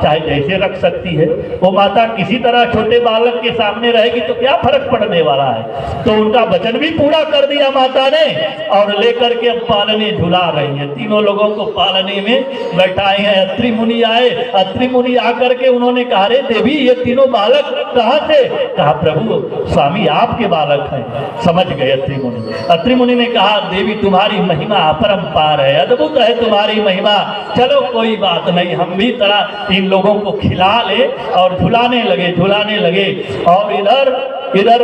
चाहे जैसे रख सकती है, वो माता किसी तरह छोटे बालक के सामने रहेगी तो क्या फर्क पड़ने वाला है। तो उनका वचन भी पूरा कर दिया माता ने, और लेकर के अब पालने झुला रही है। तीनों लोगों को पालने में बैठाए हैं। अत्रि मुनि आए, अत्रि मुनि आकर के उन्होंने कहा रे देवी ये तीनों बालक कहाँ से? कहा प्रभु स्वामी आपके बालक हैं। समझ गए अत्रि मुनि। अत्रि मुनि ने कहा देवी तुम्हारी महिमा अपरंपार है, अद्भुत है तुम्हारी महिमा। चलो कोई बात नहीं, हम भी तरह इन लोगों को खिला ले। और झुलाने लगे। और इधर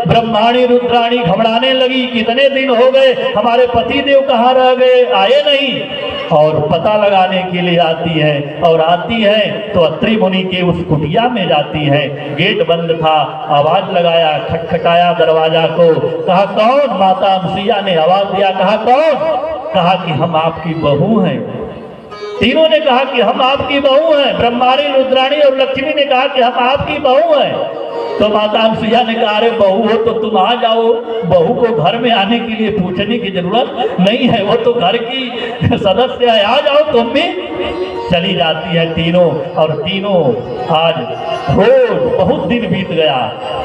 ब्रह्माणी रुद्राणी घबराने लगी, कितने दिन हो गए हमारे पति देव कहाँ रह गए, आए नहीं। और पता लगाने के लिए आती है, और आती है तो अत्रि मुनि के उस कुटिया में जाती है। गेट बंद था, आवाज लगाया, खटखटाया दरवाजा को। कहा कौन? माता अनसुईया ने आवाज दिया। कहा कौन? कहा कि हम आपकी बहू हैं। तीनों ने कहा कि हम आपकी बहू हैं। ब्रह्माणी रुद्राणी और लक्ष्मी ने कहा कि हम आपकी बहू हैं। तो माता अनसुईया ने कहा अरे बहू हो तो तुम आ जाओ, बहू को घर में आने के लिए पूछने की जरूरत नहीं है, वो तो घर की सदस्य है, आ जाओ तुम भी। चली जाती है तीनों, और तीनों आज रोज बहुत दिन बीत गया,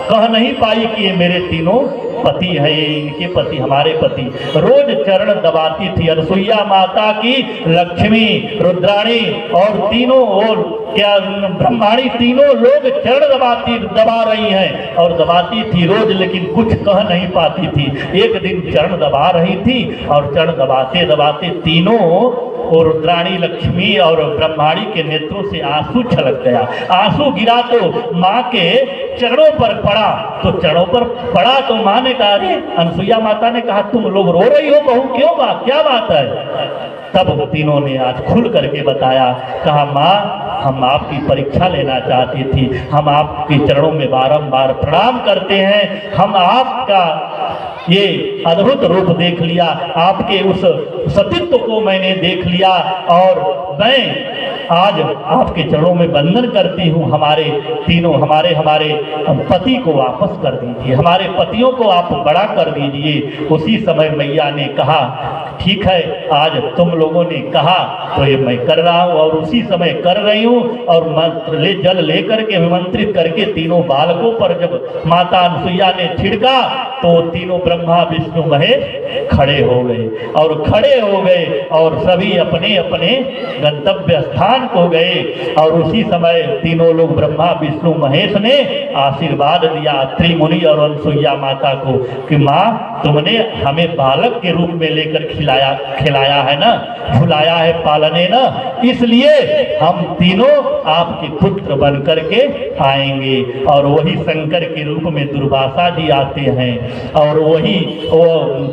कह नहीं पाई कि ये मेरे तीनों पति है, इनके पति हमारे पति। रोज चरण दबाती थी अनसुईया माता की लक्ष्मी रुद्राणी और तीनों और क्या ब्रह्माणी, तीनों लोग चरण दबा रही हैं और दबाती थी रोज, लेकिन कुछ कह नहीं पाती थी। एक दिन चरण दबा रही थी और चरण दबाते दबाते तीनों और रुद्राणी लक्ष्मी और ब्रह्माणी के नेत्रों से आंसू छलक गया। आंसू गिरा तो माँ के चरणों पर पड़ा, तो चरणों पर पड़ा तो माँ ने कहा अरे अनसुईया माता ने कहा तुम लोग रो रही हो बहू, क्यों बात, क्या बात है? तब तीनों ने आज खुल करके बताया, कहा माँ हम आपकी परीक्षा लेना चाहती थी, हम आपके चरणों में बारंबार प्रणाम करते हैं, हम आपका ये अद्भुत रूप देख लिया, आपके उस सतीत्व को मैंने देख लिया और मैं आज आपके चरणों में वंदन करती हूँ। हमारे तीनों हमारे पति को वापस कर दीजिए, हमारे पतियों को आप बड़ा कर दीजिए। उसी समय मैया ने कहा ठीक है, आज तुम लोगों ने कहा तो ये मैं कर रहा हूँ, और उसी समय कर रही हूँ। और मंत्र जल लेकर के विमंत्रित करके तीनों बालकों पर जब माता अनसुईया ने छिड़का तो तीनों ब्रह्मा विष्णु महेश खड़े हो गए और सभी अपने अपने गंतव्य स्थान को गए। और उसी समय तीनों लोग ब्रह्मा विष्णु महेश ने आशीर्वाद दिया अत्रि मुनि और अनसुईया माता को कि माँ तुमने हमें बालक के रूप में लेकर खिलाया है ना, झुलाया है पालने ना, इसलिए हम तीनों आपके पुत्र बन करके आएंगे। और वही शंकर के रूप में दुर्वासा जी आते हैं, और वही वो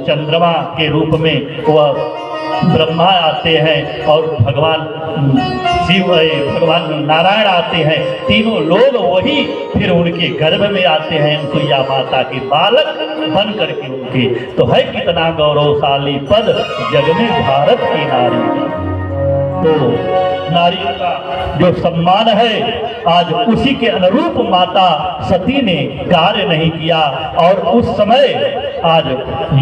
चंद्रमा के रूप में वह ब्रह्मा आते हैं, और भगवान शिव भगवान नारायण आते हैं। तीनों लोग वही फिर उनके गर्भ में आते हैं अनसुईया माता के बालक बन करके उनके। तो है कितना गौरवशाली पद जग में भारत की नारी। तो नारियों का जो सम्मान है आज उसी के अनुरूप माता सती ने कार्य नहीं किया। और उस समय आज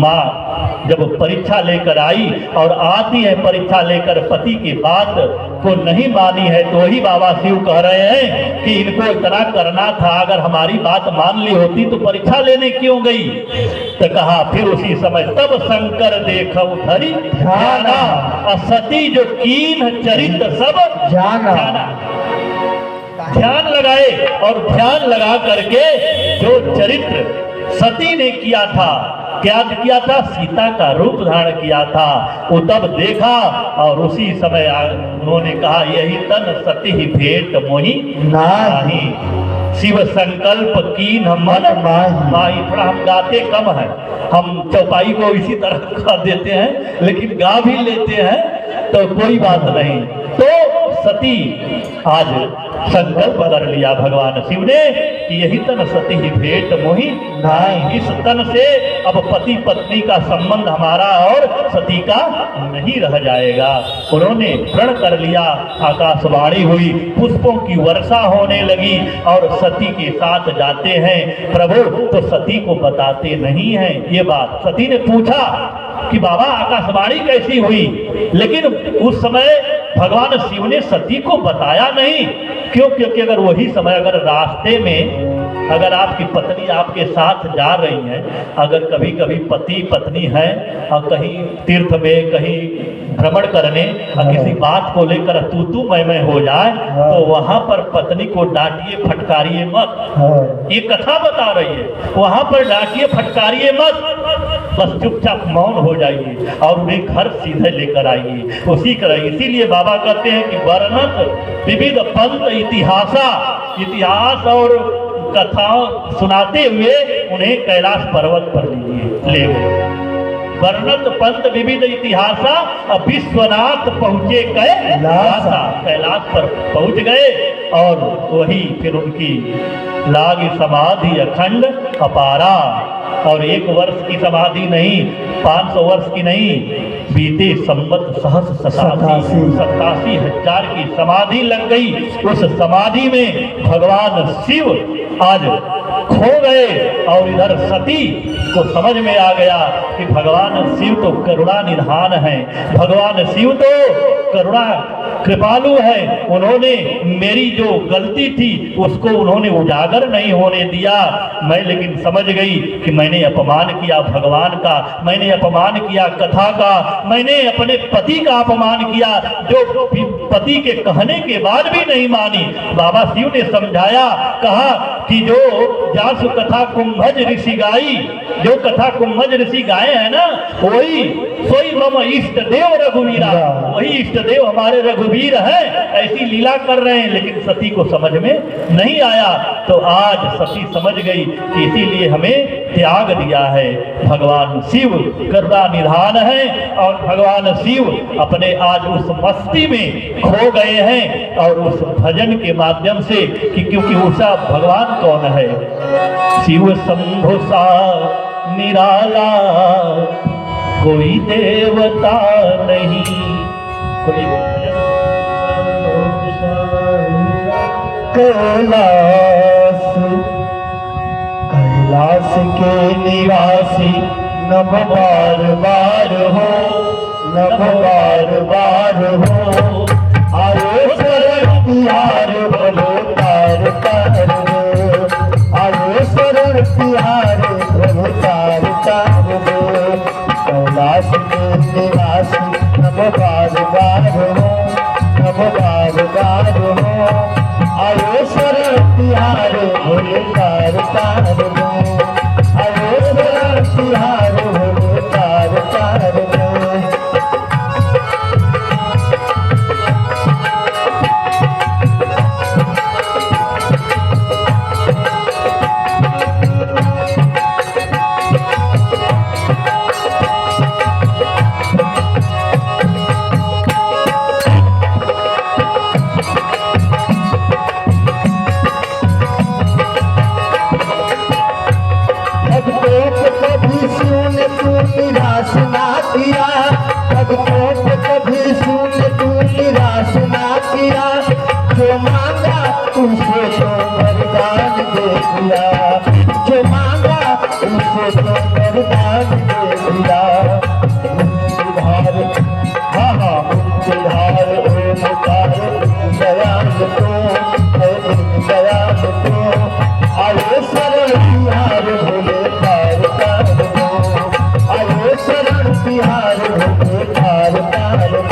माँ जब परीक्षा लेकर आई और आती है परीक्षा लेकर पति की बात को नहीं मानी है, तो वही बाबा शिव कह रहे हैं कि इनको इतना करना था, अगर हमारी बात मान ली होती तो परीक्षा लेने क्यों गई। तो कहा फिर उसी समय तब शंकर देखो धरी ध्याना, और सती जो कीन चरित्र सब जाना। ध्यान लगाए और ध्यान लगा करके जो चरित्र सती ने किया था, क्या किया था, सीता का रूप धारण किया था, वो तब देखा और उसी समय उन्होंने कहा यही तन सती ही भेंट मोहि नाही, शिव संकल्प कीन मन माही। थोड़ा हम गाते कम है, हम चौपाई को इसी तरह कर देते हैं, लेकिन गा भी लेते हैं तो कोई बात नहीं। तो सती आज संकल्प कर लिया भगवान शिव ने कि यही तन सती ही भेंट मोहि नाही, इस तन से अब पति पत्नी का संबंध हमारा और सती का नहीं रह जाएगा। उन्होंने प्रण कर लिया, आकाशवाणी हुई, पुष्पों की वर्षा होने लगी और सती के साथ जाते हैं प्रभु, तो सती को बताते नहीं हैं ये बात। सती ने पूछा कि बाबा आकाशवाणी कैसी हुई, लेकिन उस समय भगवान शिव ने सती को बताया नहीं। क्यों? क्योंकि अगर वही समय अगर रास्ते में अगर आपकी पत्नी आपके साथ जा रही है, अगर कभी कभी पति पत्नी है और कहीं तीर्थ में कहीं भ्रमण करने और किसी बात को लेकर तू मैं हो जाए, तो वहां पर पत्नी को डांटिए फटकारिए मत। ये कथा बता रही है, वहां पर डांटिए फटकारिए मत, बस चुपचाप मौन हो जाइए और उन्हें घर सीधे लेकर आइए, उसी तरह। इसीलिए बाबा कहते हैं कि वर्णत विविध पंथ इतिहास और कथाओं सुनाते हुए उन्हें कैलाश पर्वत पर ले गए। वर्णत पंथ विविध इतिहासा, विश्वनाथ पहुंचे कैलासा, कैलाश पर पहुंच गए और वही फिर उनकी लागी समाधि अखंड अपारा। और 1 वर्ष की समाधि नहीं, 500 वर्ष की नहीं, बीते संवत सहस 87,000 की समाधि लग गई। उस समाधि में भगवान शिव आज खो गए और इधर सती को समझ में आ गया कि भगवान शिव तो करुणा निधान है, भगवान शिव तो करुणा कृपालु है। उन्होंने मेरी जो गलती थी उसको उन्होंने उजागर नहीं होने दिया। मैं लेकिन समझ गई कि मैंने अपमान किया भगवान का, मैंने अपमान किया कथा का, मैंने अपने पति का अपमान किया, जो पति के कहने के बाद भी नहीं मानी। बाबा शिव ने समझाया, कहा कि जो जासु कथा कुंभज ऋषि गाई, जो कथा कुंभज ऋषि गाए हैं ना, वही सोई मम इष्ट देव रघुवीरा, वही इष्ट देव हमारे रघुवीर हैं। ऐसी लीला कर रहे हैं, लेकिन सती को समझ में नहीं आया। तो आज सती समझ गई कि इसीलिए हमें त्याग दिया है। भगवान शिव करुणा निधान है और भगवान शिव अपने आज उस मस्ती में खो गए हैं और उस भजन के माध्यम से कि क्योंकि उसका भगवान कौन है, शिव शंभु सा निराला कोई देवता नहीं, कोई कैलाश के निवासी नभ बार बार हो, नभ बार बार हो, आयो शरण तिहार भलो तार तार हो, आयो शरण तिहार भलो तार तार हो। कैलाश के निवासी नभ बार बार हो, नभ बार बार हो, आयो शरण तिहार भलो तार तार हो, आयो शरण तिहार भलो तार तार हो। दे दिया, जो मांगा उसे तो वरदान दे दिया। मुक्तिधार, हाँ हाँ मुक्तिधार ओमकार दयाल तो दयाल तो, आयो शरण बिहार भोले पार पार दो, आयो शरण बिहार भोले पार पार दो।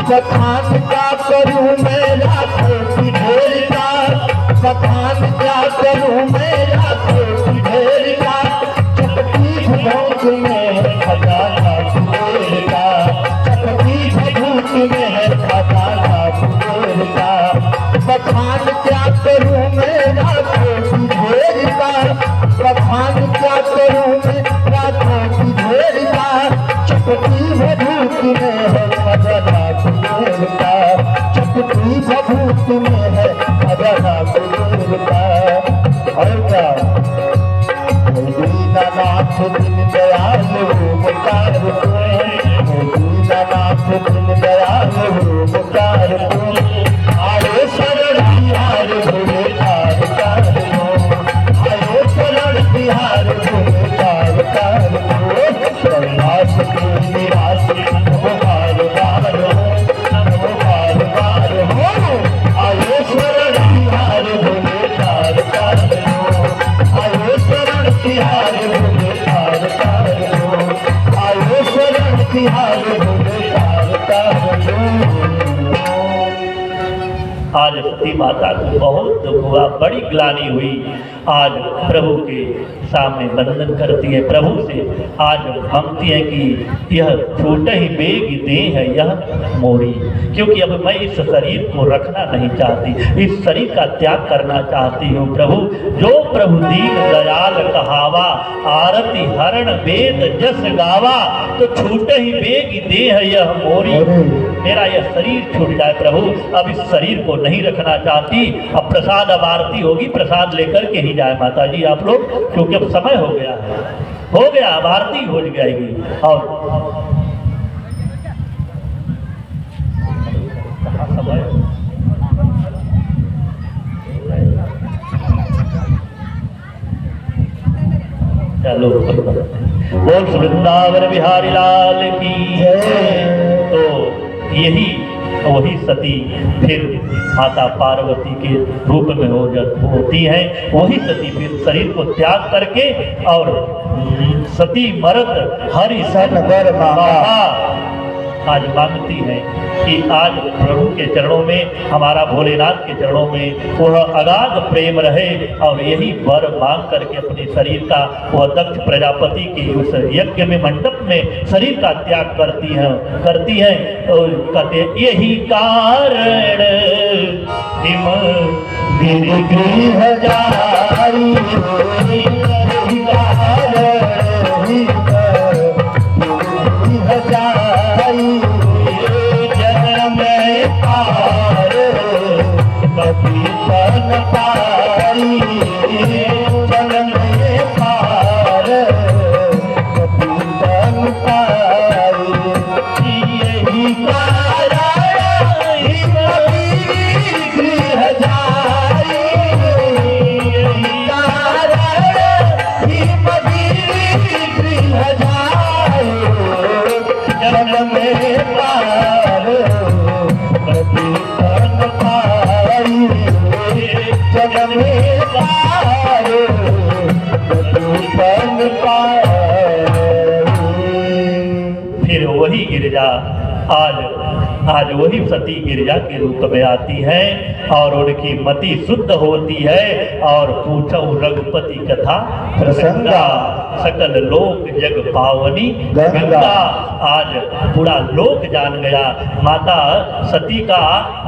बखान क्या करूं मैं लाखों की ढेर का, बखान क्या करूं मैं लाखों की ढेर का, चपटी भभूत में है खजाना कुबेर का, चपटी भभूत में है खजाना कुबेर का। बखान क्या करूं मैं लाखों की ढेर का, बखान क्या करूं मैं लाखों की ढेर का, चपटी भभूत में है खजाना कुबेर का, चपटी भभूत में है खजाना कुबेर का। और क्या दीनानाथ दिन दयाल ओमकार को, दीनानाथ दिन दयाल ओमकार को, आयो शरण बिहार भोले पार पार दो, आयो शरण बिहार भोले पार पार दो। प्रयास के निराश नमो बार बार हो, नमो बार बार हो, आयो शरण बिहार भोले पार पार दो, आयो शरण बिहार भोले पार पार दो, आयो शरण बिहार भोले पार पार दो। आज सती माता को बहुत दुख हुआ, बड़ी ग्लानि हुई। आज प्रभु के सामने वंदन करती है, प्रभु से आज मांगती है कि यह छोटे ही बेग दे है यह मोरी, क्योंकि अब मैं इस शरीर को रखना नहीं चाहती, इस शरीर का त्याग करना चाहती हूँ। प्रभु जो प्रभु दीन दयाल कहावा, आरती हरण वेद जस गावा, तो छोटे ही बेग दे है यह मोरी, मेरा यह शरीर छूट जाए प्रभु, अब इस शरीर को नहीं रखना चाहती। अब प्रसाद, अब आरती होगी, प्रसाद लेकर के ही जाए माता जी आप लोग, क्योंकि अब समय हो गया है, हो गया, अब आरती हो जाएगी। और समय चलो, बोल वृंदावन बिहारी लाल की जय। तो यही वही सती फिर माता पार्वती के रूप में होती है, वही सती फिर शरीर को त्याग करके और सती मरत हरि सन वर मांगा आज मांगती है कि आज प्रभु के चरणों में, हमारा भोलेनाथ के चरणों में वह अगाध प्रेम रहे, और यही वर मांग करके अपने शरीर का वह दक्ष प्रजापति के उस यज्ञ में, मंडप में शरीर का त्याग करती है। और कहते यही कारण हिम गृह जाई, यही कारण गृह जाई, जन्म पार कभी तन पाई, जन्म पार कभी तन पाई, यही कारण गृह जाई, यही कारण आज वही सती गिरजा के रूप में आती है और उनकी मति शुद्ध होती है और पूछो रघुपति कथा प्रसंगा सकल लोक जग पावनी गंगा। आज पूरा लोक जान गया माता सती का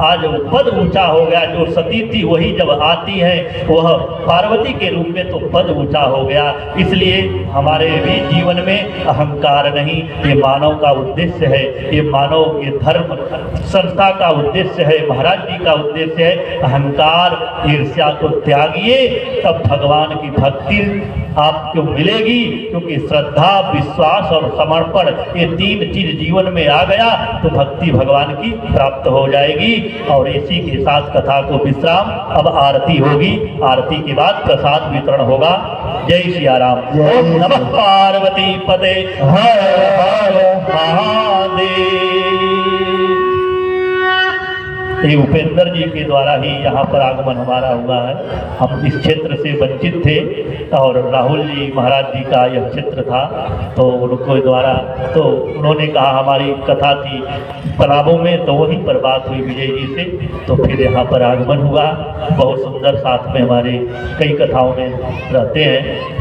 आज पद ऊंचा हो गया। जो सती थी वही जब आती है वह पार्वती के रूप में तो पद ऊंचा हो गया। इसलिए हमारे भी जीवन में अहंकार नहीं, ये मानव का उद्देश्य है, ये मानव ये धर्म संस्था का उद्देश्य है, महाराज जी का उद्देश्य है। अहंकार ईर्ष्या को त्यागिए, तब भगवान की भक्ति आपको मिलेगी। क्योंकि श्रद्धा, विश्वास और समर्पण ये तीन चीज जीवन में आ गया तो भक्ति भगवान की प्राप्त हो जाएगी। और इसी के साथ कथा को विश्राम। अब आरती होगी, आरती के बाद प्रसाद वितरण होगा। जय सिया राम। ओम नमः पार्वती पते हर हर महादेव। ये उपेंद्र जी के द्वारा ही यहाँ पर आगमन हमारा हुआ है। हम इस क्षेत्र से वंचित थे और राहुल जी महाराज जी का यह क्षेत्र था, तो उनको द्वारा तो उन्होंने कहा हमारी कथा थी पलामू में, तो वहीं पर बात हुई विजय जी से, तो फिर यहाँ पर आगमन हुआ। बहुत सुंदर, साथ में हमारे कई कथाओं में रहते हैं।